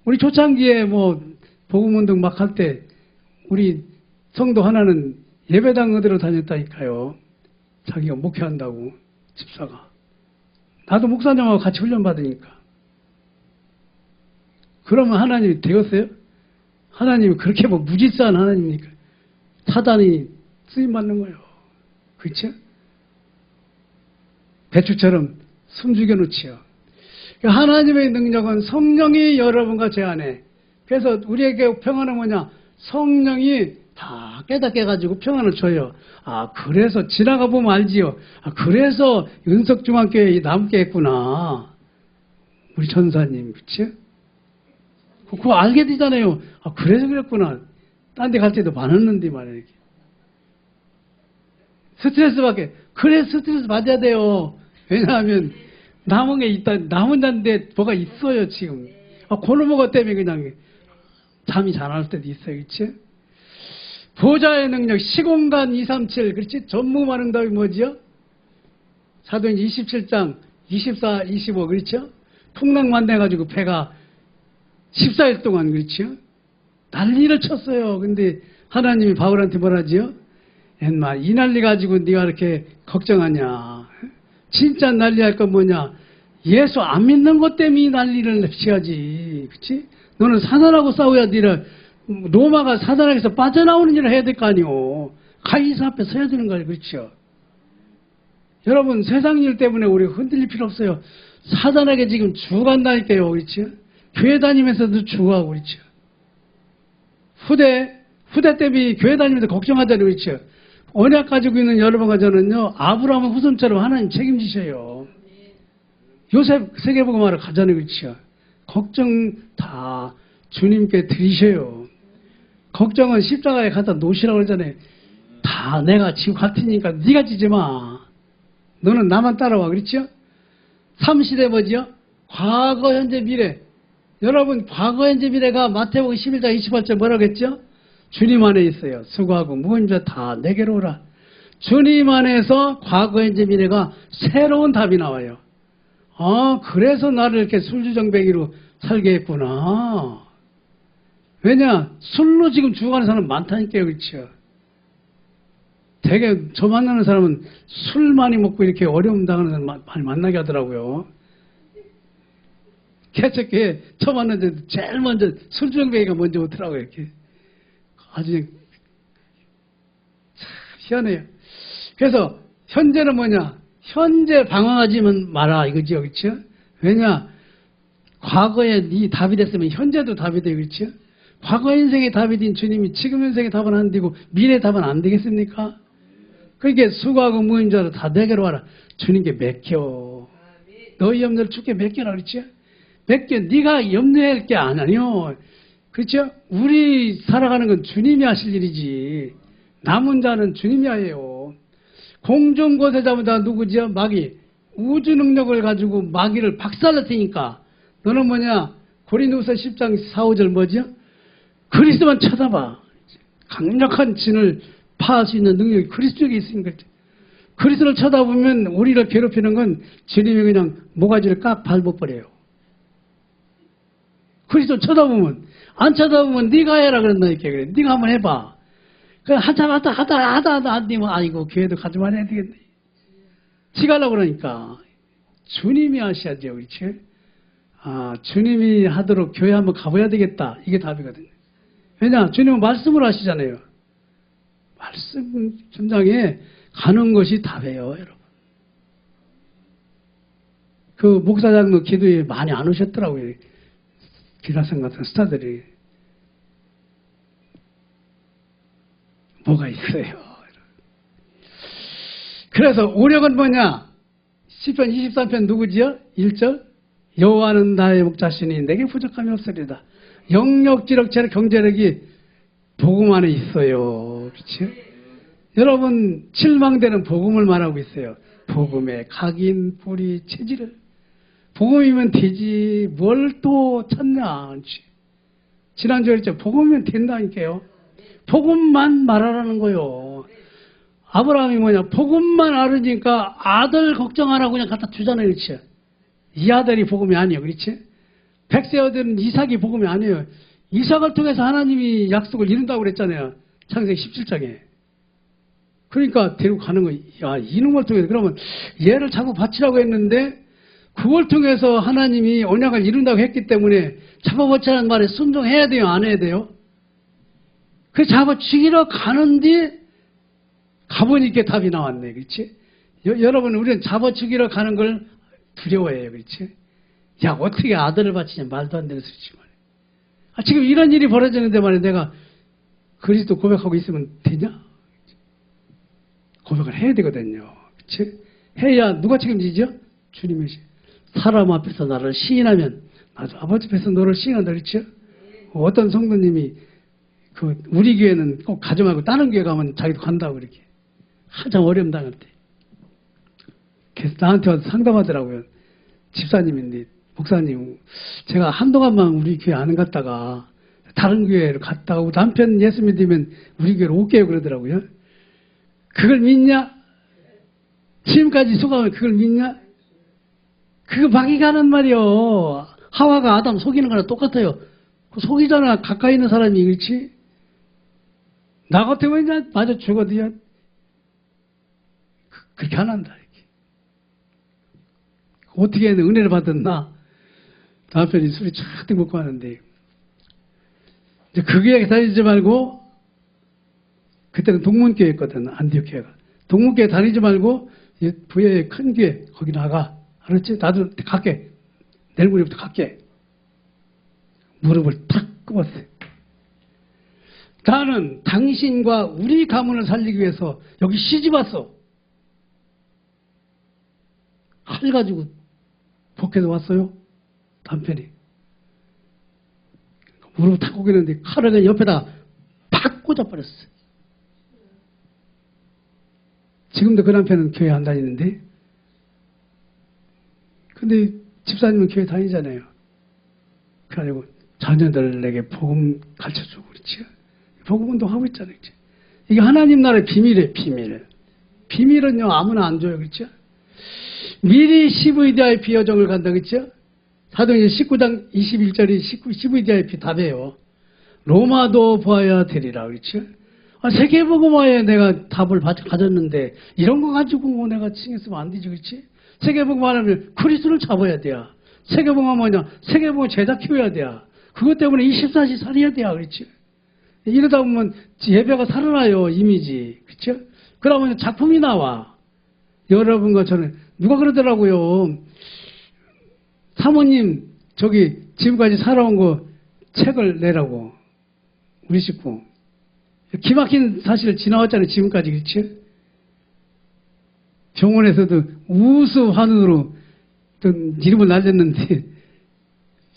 우리 초창기에 복음운동 막 할 때 우리 성도 하나는 예배당 어디로 다녔다니까요. 자기가 목회한다고 집사가. 나도 목사님하고 같이 훈련 받으니까. 그러면 하나님이 되었어요? 하나님이 그렇게 무지스한 하나님이니까 사단이 쓰임받는 거예요. 그렇죠? 배추처럼 숨죽여 놓지요. 하나님의 능력은 성령이 여러분과 제 안에. 그래서 우리에게 평안은 뭐냐? 성령이 다 깨닫게 해가지고 평안을 줘요. 아, 그래서 지나가 보면 알지요. 아, 그래서 은석중앙교회 남게 했구나. 우리 전사님, 그치? 그거 알게 되잖아요. 아, 그래서 그랬구나. 딴 데 갈 때도 많았는데 말이야. 스트레스 받게. 그래, 스트레스 받아야 돼요. 왜냐하면 남은 게 있다. 남은 자인데 뭐가 있어요, 지금. 아, 그놈의 것 때문에 그냥 잠이 잘 안 올 때도 있어요. 그치? 보좌의 능력, 시공간 237, 그렇지? 전무만 응답이 뭐지요? 사도행전 27장 24, 25, 그렇죠? 풍랑만대해가지고 배가 14일 동안, 그렇죠? 난리를 쳤어요. 근데 하나님이 바울한테 뭐라지요? 엠마, 이 난리 가지고 네가 이렇게 걱정하냐? 진짜 난리 할 건 뭐냐? 예수 안 믿는 것 때문에 이 난리를 피하지. 그렇지? 너는 사단하고 싸워야 니를 로마가 사단에게서 빠져나오는 일을 해야 될 거 아니오. 가이사 앞에 서야 되는 거예요. 그렇죠? 여러분, 세상 일 때문에 우리 흔들릴 필요 없어요. 사단에게 지금 죽어간다니까요. 그렇죠? 교회 다니면서도 죽어가고 그렇죠? 후대 때문에 교회 다니면서 걱정하잖아요. 그렇죠? 언약 가지고 있는 여러분과 저는요, 아브라함 후손처럼 하나님 책임지셔요. 요셉 세계복음하러 가잖아요. 그렇죠? 걱정 다 주님께 드리셔요. 걱정은 십자가에 갖다 놓으시라고 그러잖아요. 다 내가 지고 갈 테니까 네가 지지 마. 너는 나만 따라와. 그렇죠? 3시대 뭐죠? 과거, 현재, 미래. 여러분 과거, 현재, 미래가 마태복음 11장 28절 뭐라고 했죠? 주님 안에 있어요. 수고하고 무거운 자 다 내게로 오라. 주님 안에서 과거, 현재, 미래가 새로운 답이 나와요. 아, 그래서 나를 이렇게 술주정뱅이로 살게 했구나. 왜냐? 술로 지금 죽어가는 사람 많다니까요. 그렇죠? 되게 저 만나는 사람은 술 많이 먹고 이렇게 어려움 당하는 사람 많이 만나게 하더라고요. 개척교회 처음 만났는데 제일 먼저 술주정뱅이가 먼저 오더라고요. 이렇게. 아주 참 희한해요. 그래서 현재는 뭐냐? 현재 방황하지만 마라 이거죠. 그렇죠? 왜냐? 과거에 네 답이 됐으면 현재도 답이 돼요. 그렇죠? 과거 인생의 답이 된 주님이 지금 인생의 답은 안 되고 미래 답은 안 되겠습니까? 그러니까 수고하고 무인 자로 다 내게로 와라. 주님께 맡겨. 너희 염려를 주께 맡겨라. 그렇죠? 맡겨. 네가 염려할 게 아니요. 그렇죠? 우리 살아가는 건 주님이 하실 일이지. 남은 자는 주님이 해요. 공중고세자보다 누구죠? 마귀. 우주 능력을 가지고 마귀를 박살낼 테니까 너는 뭐냐? 고린도후서 10장 4, 5절 뭐죠? 그리스도만 쳐다봐. 강력한 진을 파할 수 있는 능력이 그리스도에 있으니까. 그리스도를 쳐다보면 우리를 괴롭히는 건 주님이 그냥 모가지를 깍 밟아버려요. 그리스도 쳐다보면 안 쳐다보면 네가 해라 그런다니까. 그래. 네가 한번 해봐. 그냥 한참 하다 안 되면 아이고 교회도 가지 말아야 되겠네. 지가 하려고 그러니까 주님이 하셔야죠. 그렇지? 아, 주님이 하도록 교회 한번 가봐야 되겠다. 이게 답이거든요. 왜냐? 주님은 말씀을 하시잖아요. 말씀 전장에 가는 것이 답이에요, 여러분. 그 목사장도 기도에 많이 안 오셨더라고요. 기라성 같은 스타들이. 뭐가 있어요. 그래서 오력은 뭐냐? 시편 23편 누구지요? 1절. 여호와는 나의 목자시니 내게 부족함이 없으리다. 영력지력 체력 경제력이 복음 안에 있어요. 그렇죠? 여러분 실망되는 복음을 말하고 있어요. 복음의 각인, 뿌리, 체질을. 복음이면 되지 뭘 또 찾냐. 지난주에 했죠. 복음이면 된다니까요. 복음만 말하라는 거요. 아브라함이 뭐냐? 복음만 알으니까 아들 걱정 안 하고 그냥 갖다 주잖아요. 그렇지? 이 아들이 복음이 아니에요. 그렇지? 백세 아들은 이삭이 복음이 아니에요. 이삭을 통해서 하나님이 약속을 이룬다고 그랬잖아요. 창세기 17장에. 그러니까 데리고 가는 거예요. 야, 이놈을 통해서. 그러면 얘를 자꾸 바치라고 했는데 그걸 통해서 하나님이 언약을 이룬다고 했기 때문에 잡아버치라는 말에 순종해야 돼요? 안 해야 돼요? 그 잡아 죽이러 가는데 가보니까 답이 나왔네. 그렇지? 여러분 우리는 잡아 죽이러 가는 걸 두려워해요. 그렇지? 야, 어떻게 아들을 바치냐. 말도 안 되는 소리지 말이야. 아, 지금 이런 일이 벌어지는데 말이야. 내가 그리스도 고백하고 있으면 되냐? 고백을 해야 되거든요. 그렇지? 해야 누가 책임지죠? 주님이시. 사람 앞에서 나를 시인하면 나도 아버지 앞에서 너를 시인한다. 그렇죠? 어떤 성도님이 우리 교회는 꼭 가지 말고 다른 교회 가면 자기도 간다고 그렇게. 한참 어려움 당할 때. 그래서 나한테 와서 상담하더라고요. 집사님인데, 목사님, 제가 한동안만 우리 교회 안 갔다가 다른 교회를 갔다 오고 남편 예수 믿으면 우리 교회로 올게요 그러더라고요. 그걸 믿냐? 지금까지 속아면 그걸 믿냐? 그거 마귀가 하는 말이요. 하와가 아담 속이는 거랑 똑같아요. 속이잖아. 가까이 있는 사람이. 그렇지? 나 같으면 그냥 맞아 죽어도요. 그렇게 안 한다. 이렇게. 어떻게 은혜를 받았나? 남편이 술이 쫙 먹고 하는데 이제 그 교회 다니지 말고 그때는 동문교회였거든. 안디옥교회가. 동문교회 다니지 말고 부여의 큰 교회 거기 나가. 알았지? 나도 갈게. 내일 모레부터 갈게. 무릎을 탁 꿇었어요. 나는 당신과 우리 가문을 살리기 위해서 여기 시집 왔어. 칼 가지고 복해서 왔어요. 남편이. 무릎 탁 꿇겠는데 칼을 그냥 옆에다 팍 꽂아버렸어요. 지금도 그 남편은 교회 안 다니는데, 근데 집사님은 교회 다니잖아요. 그래가지고 자녀들에게 복음 가르쳐주고 그렇지. 복음 운동하고 있잖아요. 그렇지? 이게 하나님 나라의 비밀이에요. 비밀은요 아무나 안 줘요. 그렇죠? 미리 CVDIP 여정을 간다. 그렇죠? 사도행전 19장 21절이 CVDIP 답이에요. 로마도 보아야 되리라. 그렇죠? 세계복음화에 내가 답을 가졌는데 이런 거 가지고 내가 신경 쓰면 안 되지. 그렇지? 세계복음화하면 그리스도를 잡아야 돼요. 세계복음화 뭐냐? 세계복음 제자 키워야 돼요. 그것 때문에 24시 살아야 돼요. 그렇지? 이러다 보면 예배가 살아나요. 이미지. 그렇죠? 그러면 작품이 나와. 여러분과 저는 누가 그러더라고요. 사모님 저기 지금까지 살아온 거 책을 내라고. 우리 식구. 기막힌 사실을 지나왔잖아요. 지금까지. 그렇죠? 병원에서도 우수환으로 이름을 날렸는데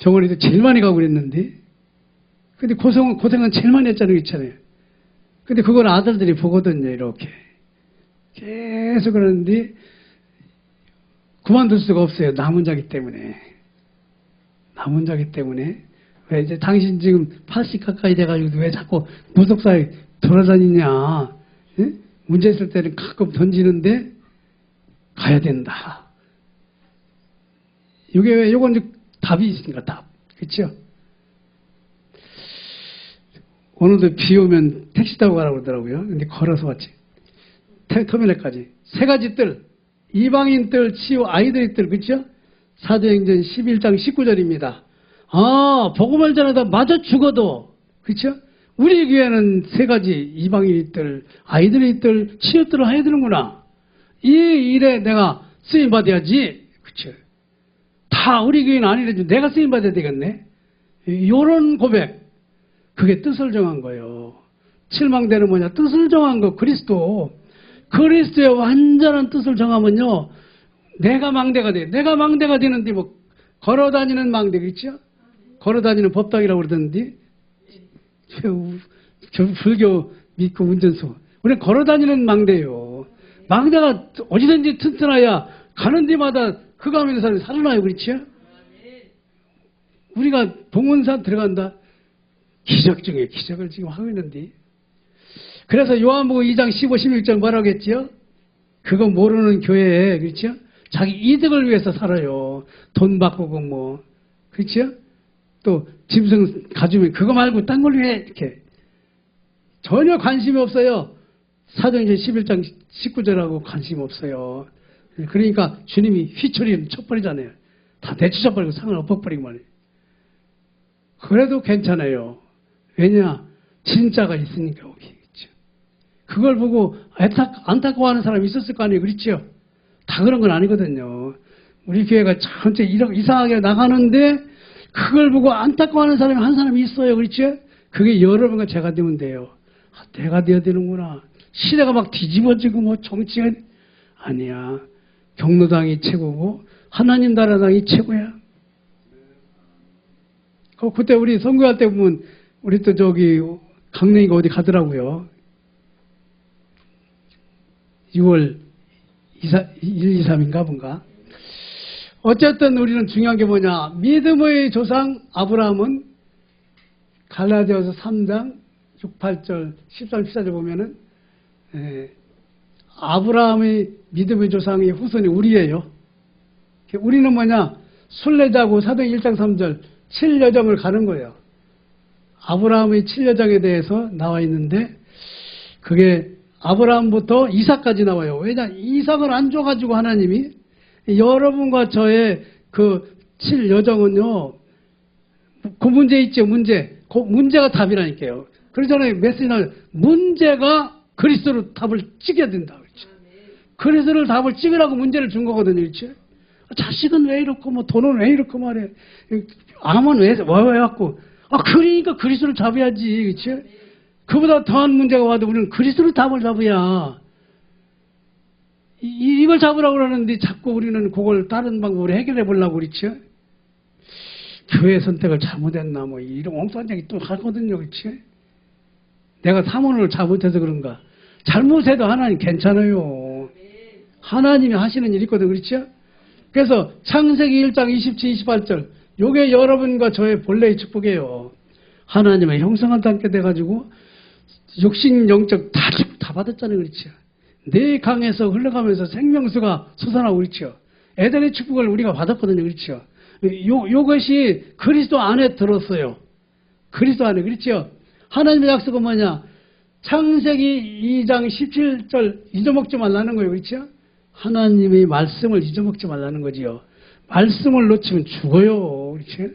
병원에도 제일 많이 가고 그랬는데 근데 고생은 제일 많이 했잖아요. 그렇잖아요. 근데 그걸 아들들이 보거든요. 이렇게 계속 그러는데 그만둘 수가 없어요. 남은 자기 때문에. 왜 이제 당신 지금 80 가까이 돼가지고 왜 자꾸 무속사에 돌아다니냐. 예? 문제 있을 때는 가끔 던지는데 가야 된다. 이게 왜 요건 이제 답이 있으니까 답. 그렇죠? 오늘도 비 오면 택시 타고 가라고 그러더라고요. 근데 걸어서 왔지. 터미널까지. 세 가지 뜰. 이방인 뜰, 치유 아이들의 뜰. 그렇죠? 사도행전 11장 19절입니다. 복음을 전하다 마저 죽어도. 그렇죠? 우리 교회는 세 가지 이방인의 뜰, 아이들의 뜰, 치유 뜰을 해야 되는구나. 이 일에 내가 쓰임 받아야지. 그렇죠? 다 우리 교회는 아니라도 내가 쓰임 받아야 되겠네. 이런 고백. 그게 뜻을 정한 거예요. 칠망대는 뭐냐? 뜻을 정한 거. 그리스도의 완전한 뜻을 정하면요. 내가 망대가 돼. 내가 망대가 되는데 뭐 걸어다니는 망대겠죠? 걸어다니는 법당이라고 그러던데 불교 믿고 운전수. 우리는 걸어다니는 망대예요. 망대가 어디든지 튼튼해야 가는 데마다 그가 있는 사람이 살아나요. 그렇죠? 우리가 봉헌산 들어간다. 기적 중에 기적을 지금 하고 있는데. 그래서 요한복음 2장 15, 16절 뭐라고 했지요? 그거 모르는 교회에, 그렇죠? 자기 이득을 위해서 살아요. 돈 바꾸고 뭐, 그렇죠? 또 짐승 가지면 그거 말고 딴 걸 왜 이렇게. 전혀 관심이 없어요. 사도행전 11장 19절하고 관심 없어요. 그러니까 주님이 휘처리는 쳐버리잖아요. 다 내치쳐버리고 상을 엎어버리고 말이에요. 그래도 괜찮아요. 왜냐? 진짜가 있으니까 여기. 그렇죠? 그걸 보고 안타까워하는 사람이 있었을 거 아니에요. 그렇죠? 다 그런 건 아니거든요. 우리 교회가 전체 이상하게 나가는데 그걸 보고 안타까워하는 사람이 한 사람이 있어요. 그렇죠? 그게 여러분과 제가 되면 돼요. 내가 되어야 되는구나. 시대가 막 뒤집어지고 뭐 정치가 아니야. 경로당이 최고고 하나님 나라당이 최고야. 그때 우리 선교할 때 보면 우리 또 저기 강릉이가 어디 가더라고요. 6월 1, 2, 3인가 뭔가. 어쨌든 우리는 중요한 게 뭐냐. 믿음의 조상 아브라함은 갈라디아서 3장 6, 8절 13, 14절 보면은 아브라함의 믿음의 조상의 후손이 우리예요. 우리는 뭐냐. 순례자고 사도행 1장 3절 7여정을 가는 거예요. 아브라함의 7여정에 대해서 나와 있는데 그게 아브라함부터 이삭까지 나와요. 왜냐? 이삭을 안 줘가지고 하나님이 여러분과 저의 그 7여정은요. 그 문제 있죠. 그 문제가 답이라니까요. 그러잖아요. 메시지는 문제가 그리스도로 답을 찍어야 된다. 그렇죠? 그리스도를 답을 찍으라고 문제를 준 거거든요. 그렇죠? 자식은 왜 이렇고 뭐 돈은 왜 이렇고 말해. 암은 왜 왔고. 그러니까 그리스도를 잡아야지. 그렇죠? 그보다 더한 문제가 와도 우리는 그리스도를 답을 잡아야. 이걸 잡으라고 그러는데 자꾸 우리는 그걸 다른 방법으로 해결해 보려고 그렇죠? 교회 선택을 잘못했나 뭐 이런 엉뚱한 얘기 또 하거든요. 그렇지? 내가 사모를 잘못해서 그런가. 잘못해도 하나님 괜찮아요. 하나님이 하시는 일이 있거든. 그렇죠? 그래서 창세기 1장 27, 28절 요게 여러분과 저의 본래의 축복이에요. 하나님의 형상을 닮게 돼가지고 육신, 영적 다 받았잖아요. 그렇죠? 내 강에서 흘러가면서 생명수가 솟아나고 그렇죠? 에덴의 축복을 우리가 받았거든요. 그렇죠? 요것이 그리스도 안에 들었어요. 그리스도 안에. 그렇죠? 하나님의 약속은 뭐냐? 창세기 2장 17절 잊어먹지 말라는 거예요. 그렇죠? 하나님의 말씀을 잊어먹지 말라는 거지요. 말씀을 놓치면 죽어요. 그렇죠?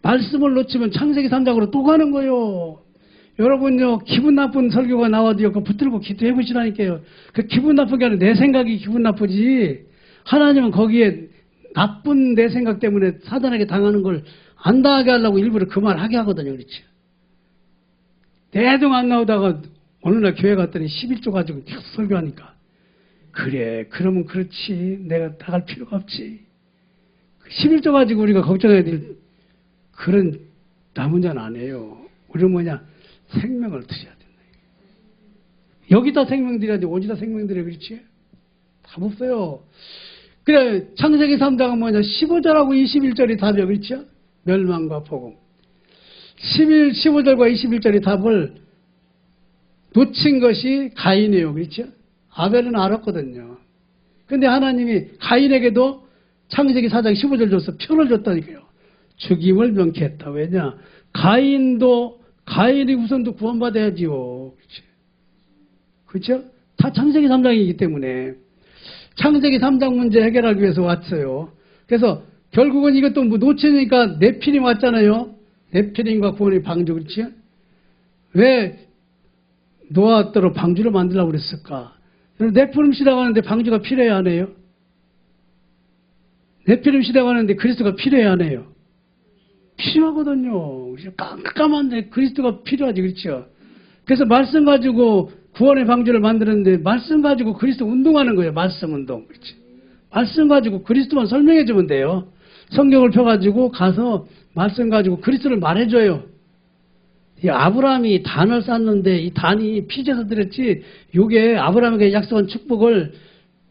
말씀을 놓치면 창세기 3장으로 또 가는 거예요. 여러분요, 기분 나쁜 설교가 나와도요, 그거 붙들고 기도해 보시라니까요. 그 기분 나쁜 게 아니라 내 생각이 기분 나쁘지. 하나님은 거기에 나쁜 내 생각 때문에 사단에게 당하는 걸 안 당하게 하려고 일부러 그 말 하게 하거든요. 그렇죠? 대동 안 나오다가 어느 날 교회 갔더니 11조 가지고 계속 설교하니까 그래, 그러면 그렇지. 내가 나갈 필요가 없지. 11조 가지고 우리가 걱정해야 될 그런 남은 자는 안 해요. 우리는 뭐냐? 생명을 드려야 된다. 여기다 생명 드려야지, 어디다 생명 드려, 그렇지? 답 없어요. 그래, 창세기 3장은 뭐냐? 15절하고 21절이 답이야, 그렇죠? 멸망과 복음. 15절과 21절의 답을 놓친 것이 가인이에요, 그렇죠? 아벨은 알았거든요. 근데 하나님이 가인에게도 창세기 4장 15절 줘서 표를 줬다니까요. 죽임을 명쾌했다. 왜냐? 가인이 우선도 구원받아야지요. 그렇죠? 다 창세기 3장이기 때문에 창세기 3장 문제 해결하기 위해서 왔어요. 그래서 결국은 이것도 뭐 놓치니까 네피림 왔잖아요. 네피림과 구원의 방주. 그렇지? 왜 노아더러 방주를 만들려고 그랬을까? 네피림 시대가 왔는데 방주가 필요해야 안 해요? 네피림 시대가 왔는데 그리스도가 필요해야 안 해요? 필요하거든요. 깜깜한데 그리스도가 필요하지. 그렇죠? 그래서 말씀 가지고 구원의 방주를 만드는데 말씀 가지고 그리스도 운동하는 거예요. 말씀 운동. 그렇지? 말씀 가지고 그리스도만 설명해 주면 돼요. 성경을 펴가지고 가서 말씀 가지고 그리스도를 말해줘요. 이 아브라함이 단을 쌓는데 이 단이 피제사 드렸지, 요게 아브라함에게 약속한 축복을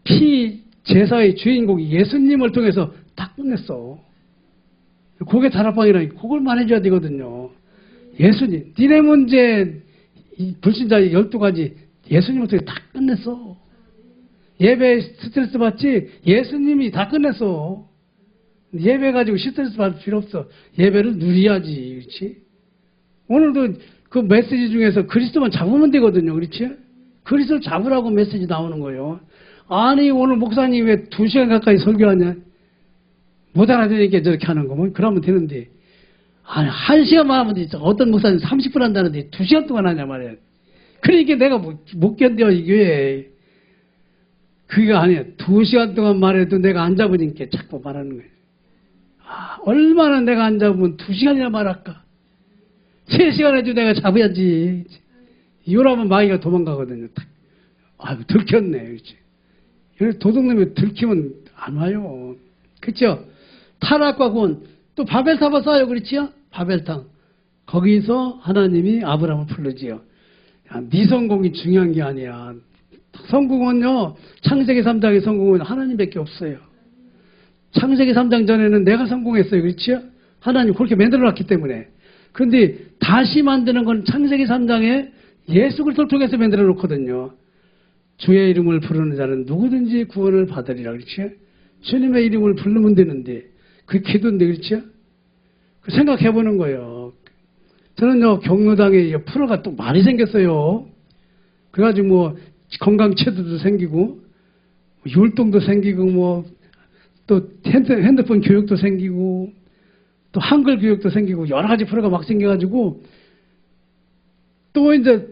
피 제사의 주인공이 예수님을 통해서 다 끝냈어. 그게 다락방이라니, 그걸 말해줘야 되거든요. 예수님, 니네 문제, 이 불신자의 12가지 예수님을 통해 다 끝냈어. 예배 스트레스 받지? 예수님이 다 끝냈어. 예배 가지고 스트레스 받을 필요 없어. 예배를 누려야지. 그렇지? 오늘도 그 메시지 중에서 그리스도만 잡으면 되거든요. 그렇지? 그리스도를 잡으라고 메시지 나오는 거예요. 아니, 오늘 목사님 왜 2시간 가까이 설교하냐? 못 알아들으니까 저렇게 하는 거면 그러면 되는데, 아니, 1시간만 하면 되죠. 어떤 목사님 30분 한다는데 2시간 동안 하냐 말이야. 그러니까 내가 못 견뎌, 이게. 그게 아니야. 2시간 동안 말해도 내가 안 잡으니까 자꾸 말하는 거예요. 아, 얼마나 내가 안 잡으면 2시간이나 말할까? 3시간 해도 내가 잡아야지. 이러면 마귀가 도망가거든요. 아유, 들켰네. 그렇지? 도둑놈이 들키면 안 와요. 그렇죠? 타락과 구원. 또 바벨탑을 쌓아요. 그렇지요? 바벨탑. 거기서 하나님이 아브라함을 부르지요. 야, 네 성공이 중요한 게 아니야. 성공은요, 창세기 3장의 성공은 하나님밖에 없어요. 창세기 3장 전에는 내가 성공했어요. 그렇지요? 하나님 그렇게 만들어놨기 때문에. 그런데 다시 만드는 건 창세기 3장에 예수 그리스도를 통해서 만들어 놓거든요. 주의 이름을 부르는 자는 누구든지 구원을 받으리라. 그렇죠? 주님의 이름을 부르면 되는데 그게 기도인데. 그렇죠? 생각해 보는 거예요. 저는요, 경로당에 프로가 또 많이 생겼어요. 그래가지고 뭐 건강체도도 생기고 율동도 생기고 또 핸드폰 교육도 생기고 또 한글 교육도 생기고 여러 가지 프로가 막 생겨가지고 또 이제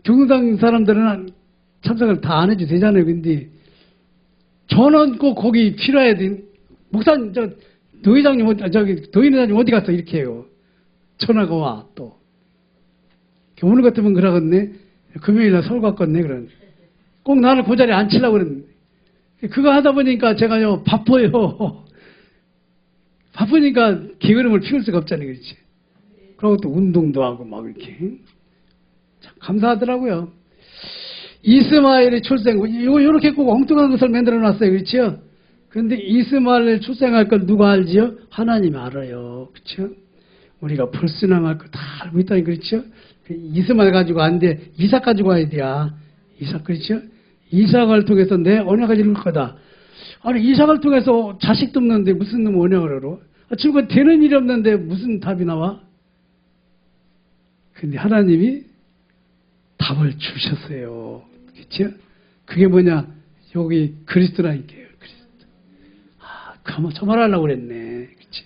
경로당 사람들은 참석을 다 안 해도 되잖아요. 근데 저는 꼭 거기 필요해야 돼. 목사님, 도의장님, 도의회장님 어디 갔어? 이렇게 해요. 전화가 와, 또. 오늘 같으면 그러겠네. 금요일날 서울 갔겠네. 그런. 꼭 나를 그 자리에 앉히려고 그러는데. 그거 하다 보니까 제가요, 바빠요. 바쁘니까 게으름을 피울 수가 없잖아요. 그렇지? 그리고 또 운동도 하고 막 이렇게. 참 감사하더라고요. 이스마엘의 출생, 이렇게 꼭 엉뚱한 것을 만들어 놨어요. 그렇죠? 그런데 이스마엘 출생할 걸 누가 알지요? 하나님이 알아요. 그렇죠? 우리가 불순항할 거 다 알고 있다니. 그렇죠? 이스마엘 가지고 안 돼. 이삭 가지고 와야 돼야. 이삭. 그렇죠? 이삭을 통해서 내 언약을 이룰 거다. 아니, 이삭을 통해서 자식도 없는데 무슨 놈 언약을 알아? 지금 되는 일이 없는데 무슨 답이 나와? 근데 하나님이 답을 주셨어요. 그렇죠? 그게 뭐냐? 여기 그리스도라니까요. 그리스도. 저 말하려고 그랬네. 그렇지?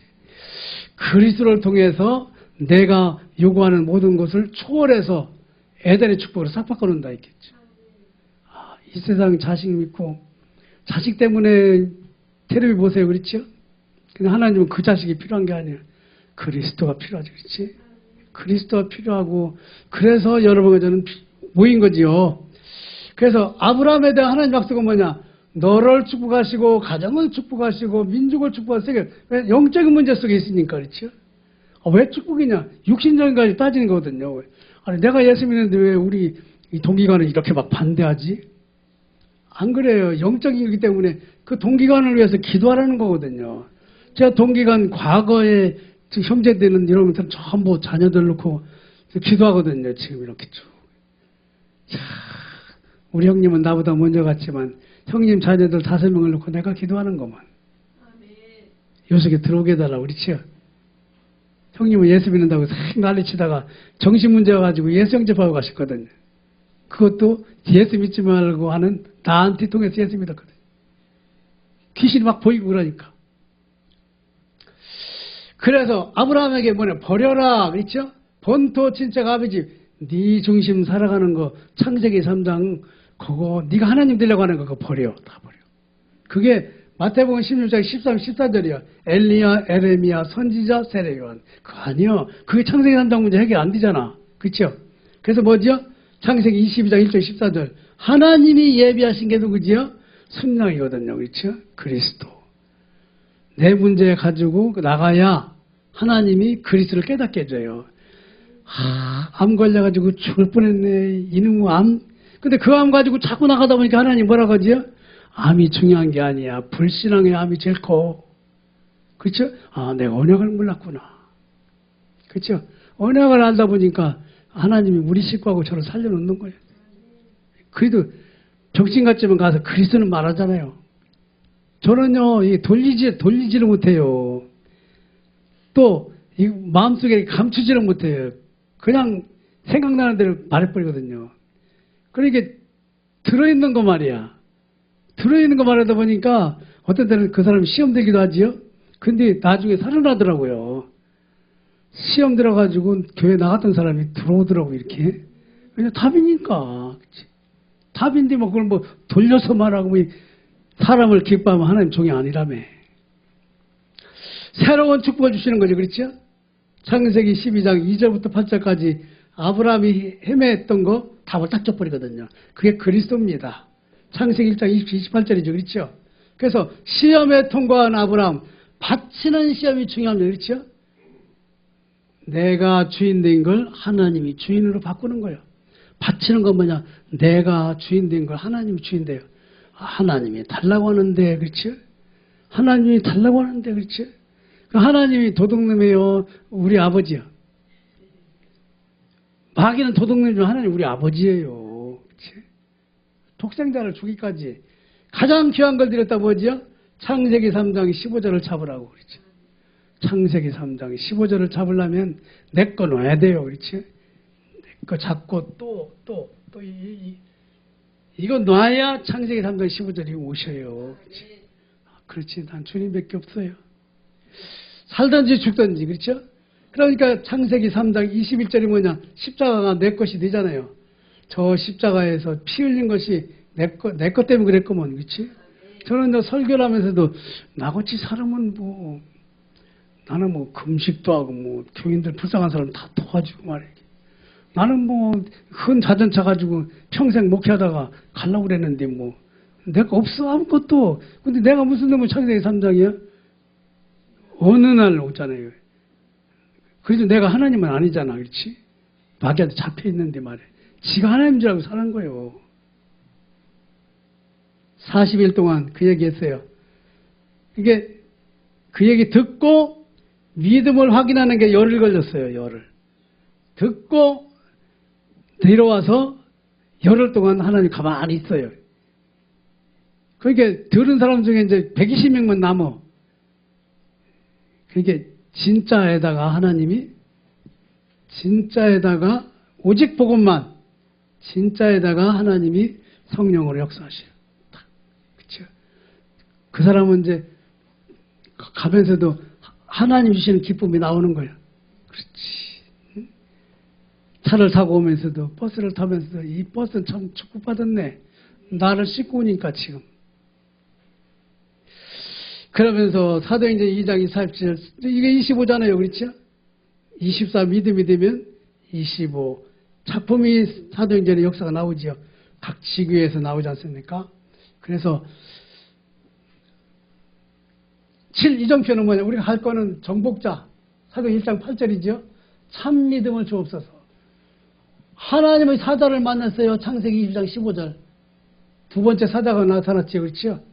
그리스도를 통해서 내가 요구하는 모든 것을 초월해서 에덴의 축복으로 싹 바꿔놓는다 했겠죠. 이 세상 자식 믿고 자식 때문에 텔레비 보세요. 그렇죠? 근데 하나님은 그 자식이 필요한 게 아니에요. 그리스도가 필요하지. 그렇지? 그리스도가 필요하고 그래서 여러분과 저는 모인 거지요. 그래서 아브라함에 대한 하나님 약속은 뭐냐? 너를 축복하시고 가정을 축복하시고 민족을 축복하시고 왜? 영적인 문제 속에 있으니까. 그렇죠? 왜 축복이냐? 육신적인까지 따지는 거거든요. 아니 내가 예수 믿는데 왜 우리 이 동기간을 이렇게 막 반대하지? 안 그래요. 영적이기 때문에 그 동기간을 위해서 기도하라는 거거든요. 제가 동기간 과거에 형제되는 이런 것들 전부 자녀들 놓고 기도하거든요. 지금 이렇게 쭉. 자, 우리 형님은 나보다 먼저 갔지만 형님 자녀들 5명을 놓고 내가 기도하는 것만. 요 속에 들어오게 해달라고 그렇죠? 형님은 예수 믿는다고 싹 난리치다가 정신 문제 와가지고 예수 영접하고 가셨거든요. 그것도 예수 믿지 말고 하는 나한테 통해서 예수 믿었거든요. 귀신이 막 보이고 그러니까. 그래서 아브라함에게 뭐냐? 버려라. 그렇죠? 본토 친척 아버지 네 중심 살아가는 거 창세기 3장 그거 네가 하나님 되려고 하는 거 그거 버려. 다 버려. 그게 마태복음 16장 13, 14절이야. 엘리야, 에레미야, 선지자, 세례요한. 그거 아니요. 그게 창세기 3장 문제 해결 안 되잖아. 그렇죠? 그래서 뭐지요? 창세기 22장 1절 14절. 하나님이 예비하신 게 누구지요? 순양이거든요. 그렇죠? 그리스도. 내 문제 가지고 나가야 하나님이 그리스도를 깨닫게 해줘요. 암 걸려가지고 죽을 뻔했네. 이놈의 암. 근데 그 암 가지고 자꾸 나가다 보니까 하나님 뭐라고 하지요? 암이 중요한 게 아니야. 불신앙의 암이 제일 커. 그렇죠? 내가 언약을 몰랐구나. 그렇죠? 언약을 알다 보니까 하나님이 우리 식구하고 저를 살려놓는 거예요. 그래도 병신 같지만 가서 그리스도는 말하잖아요. 저는요, 돌리지를 못해요. 또, 이 마음속에 감추지를 못해요. 그냥 생각나는 대로 말해버리거든요. 그러니까 들어있는 거 말이야. 들어있는 거 말하다 보니까 어떤 때는 그 사람이 시험 들기도 하지요. 근데 나중에 살아나더라고요. 시험 들어가지고 교회 나갔던 사람이 들어오더라고, 이렇게. 왜냐, 답이니까. 그치? 답인데 뭐 그걸 뭐 돌려서 말하고 뭐 사람을 기뻐하면 하나님 종이 아니라며. 새로운 축복을 주시는 거죠. 그렇죠? 창세기 12장 2절부터 8절까지 아브라함이 헤매했던 거 답을 딱 줘버리거든요. 그게 그리스도입니다. 창세기 1장 28절이죠. 그렇죠? 그래서 시험에 통과한 아브라함, 바치는 시험이 중요합니다. 그렇죠? 내가 주인 된 걸 하나님이 주인으로 바꾸는 거예요. 바치는 건 뭐냐? 내가 주인 된 걸 하나님이 주인 돼요. 하나님이 달라고 하는데, 그렇죠? 하나님이 달라고 하는데, 그렇죠? 하나님이 도둑놈이에요. 우리 아버지야. 마귀는 도둑놈이지만 하나님 우리 아버지예요. 그렇지? 독생자를 주기까지 가장 귀한 걸 드렸다 뭐지요? 창세기 3장 15절을 잡으라고 그렇죠. 창세기 3장 15절을 잡으려면 내 거 놔야 돼요. 그렇지? 내 거 잡고 이거 놔야 창세기 3장 15절이 오셔요. 그렇지? 그렇지. 난 주님밖에 없어요. 살든지 죽든지. 그렇죠? 그러니까 창세기 3장 21절이 뭐냐? 십자가가 내 것이 되잖아요. 저 십자가에서 피 흘린 것이 내 것 때문에 그랬구먼. 그렇지? 저는 설교를 하면서도 나같이 사람은 뭐 나는 뭐 금식도 하고 뭐 교인들 불쌍한 사람 다 도와주고 말이야. 나는 뭐 흔 자전차 가지고 평생 목회하다가 가려고 그랬는데 뭐 내가 없어 아무것도. 근데 내가 무슨 놈의 창세기 3장이야? 어느 날 오잖아요. 그래도 내가 하나님은 아니잖아. 그렇지? 마귀한테 잡혀 있는데 말이야. 지가 하나님인 줄 알고 사는 거예요. 40일 동안 그 얘기 했어요. 이게 그 얘기 듣고 믿음을 확인하는 게 열흘 걸렸어요. 열흘. 듣고 내려와서 열흘 동안 하나님 가만히 있어요. 그러니까 들은 사람 중에 이제 120명만 남어. 그게 진짜에다가 하나님이 진짜에다가 오직 복음만 진짜에다가 하나님이 성령으로 역사하셔요. 그렇죠? 그 사람은 이제 가면서도 하나님 주시는 기쁨이 나오는 거예요. 그렇지. 차를 타고 오면서도 버스를 타면서도 이 버스는 참 축복받았네. 나를 싣고 오니까 지금. 그러면서 사도행전 2장 27절 이게 25잖아요. 그렇죠? 24 믿음이 되면 25 작품이 사도행전의 역사가 나오지요. 각 지교에서 나오지 않습니까? 그래서 7 이정표는 뭐냐? 우리가 할 거는 정복자 사도행 1장 8절이죠. 참 믿음을 주옵소서. 하나님의 사자를 만났어요. 창세기 20장 15절. 두 번째 사자가 나타났죠. 그렇죠?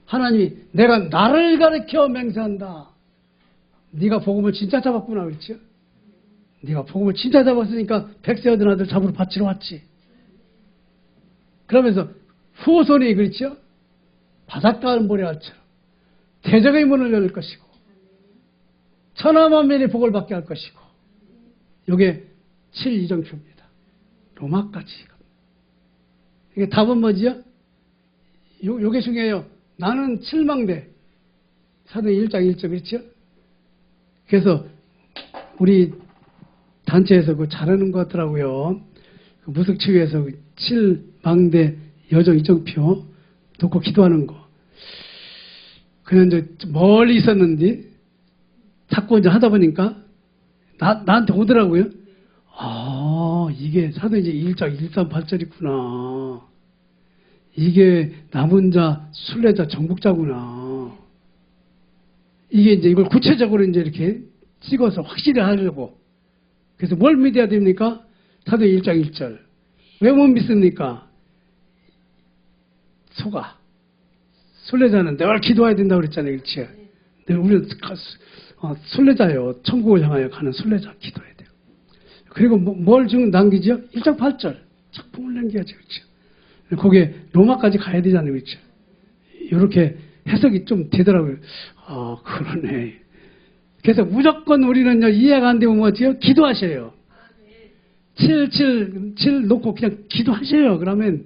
하나님이 내가 나를 가르쳐 맹세한다. 네가 복음을 진짜 잡았구나. 그렇죠? 네가 복음을 진짜 잡았으니까 백세 얻은 아들 잡으러 바치러 왔지. 그러면서 후손이 그렇죠? 바닷가을 모래알처럼 대적의 문을 열릴 것이고 천하만민이 복을 받게 할 것이고 이게 7 이정표입니다. 로마까지. 이게 답은 뭐지요? 요게 중요해요. 나는 7망대. 사도행 1장 1절 그렇죠? 그래서 우리 단체에서 그 잘하는 것 같더라고요. 그 무석치유에서 7망대 여정 이정표 놓고 기도하는 거. 그냥 이제 멀리 있었는데 자꾸 이제 하다 보니까 나한테 오더라고요. 아, 이게 사도행전 1장 138절이구나. 이게 남은 자, 순례자, 정복자구나. 이게 이제 이걸 구체적으로 이제 이렇게 찍어서 확실히 하려고. 그래서 뭘 믿어야 됩니까? 사도행 1장 1절. 왜 못 믿습니까? 속아. 순례자는 늘 기도해야 된다고 그랬잖아요. 그렇지? 우리는 순례자예요. 천국을 향하여 가는 순례자 기도해야 돼요. 그리고 뭘 남기죠? 1장 8절. 작품을 남겨야죠. 그렇죠? 거기에 로마까지 가야 되잖아요. 그렇죠? 이렇게 해석이 좀 되더라고요. 아, 그러네. 그래서 무조건 우리는요, 이해가 안 되면 뭐지요? 기도하셔요. 7 놓고 그냥 기도하셔요. 그러면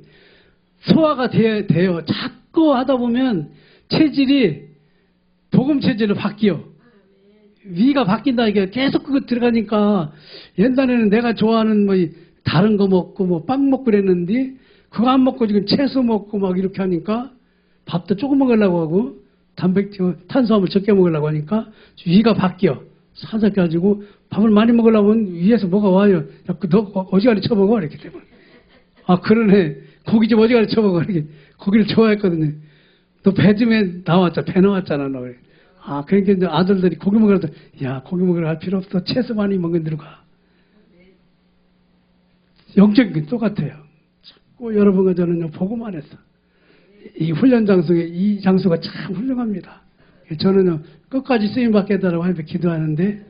소화가 돼요. 자꾸 하다 보면 체질이 복음 체질로 바뀌어. 위가 바뀐다. 이게 계속 그거 들어가니까 옛날에는 내가 좋아하는 뭐 다른 거 먹고 뭐 빵 먹고 그랬는데 그거 안 먹고 지금 채소 먹고 막 이렇게 하니까 밥도 조금 먹으려고 하고 탄수화물 적게 먹으려고 하니까 위가 바뀌어. 사삭 가지고 밥을 많이 먹으려면 위에서 뭐가 와요. 너 어지간히 쳐먹어. 이렇게 되면. 아, 그러네. 고기 좀 어지간히 쳐먹어. 이렇게. 고기를 좋아했거든요. 너 배 좀 나왔잖아. 배 나왔잖아. 너. 아, 그러니까 이제 아들들이 고기 먹으러 야, 고기 먹으러 갈 필요 없어. 채소 많이 먹는 데로 가. 영적인 게 똑같아요. 자꾸 여러분과 저는요, 보고만 했어. 이 훈련 장소에 이 장소가 참 훌륭합니다. 저는요, 끝까지 쓰임받게 해달라고 하나님께 기도하는데,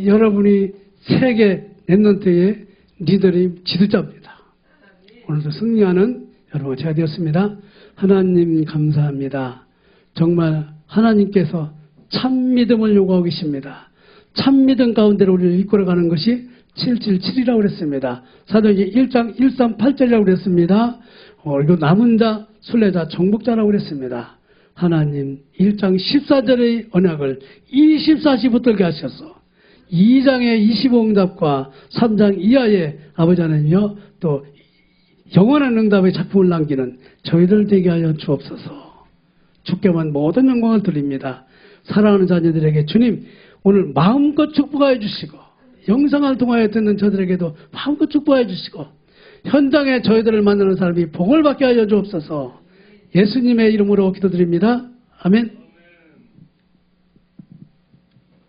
여러분이 세계 랩런트의 리더님 지도자입니다. 오늘도 승리하는 여러분 제가 되었습니다. 하나님 감사합니다. 정말 하나님께서 참 믿음을 요구하고 계십니다. 참 믿음 가운데로 우리를 이끌어가는 것이 777이라고 그랬습니다. 사도행전 1장 138절이라고 그랬습니다. 이거 남은 자, 순례자, 정복자라고 그랬습니다. 하나님 1장 14절의 언약을 24시 붙들게 하셔서 2장의 25응답과 3장 이하의 아버지 하나님이여 또 영원한 응답의 작품을 남기는 저희들 되게 하여 주옵소서. 주께만 모든 영광을 드립니다. 사랑하는 자녀들에게 주님 오늘 마음껏 축복하여 주시고 영상을 통하여 듣는 저들에게도 마음껏 축복하여 주시고 현장에 저희들을 만나는 사람이 복을 받게 하여 주옵소서. 예수님의 이름으로 기도드립니다. 아멘.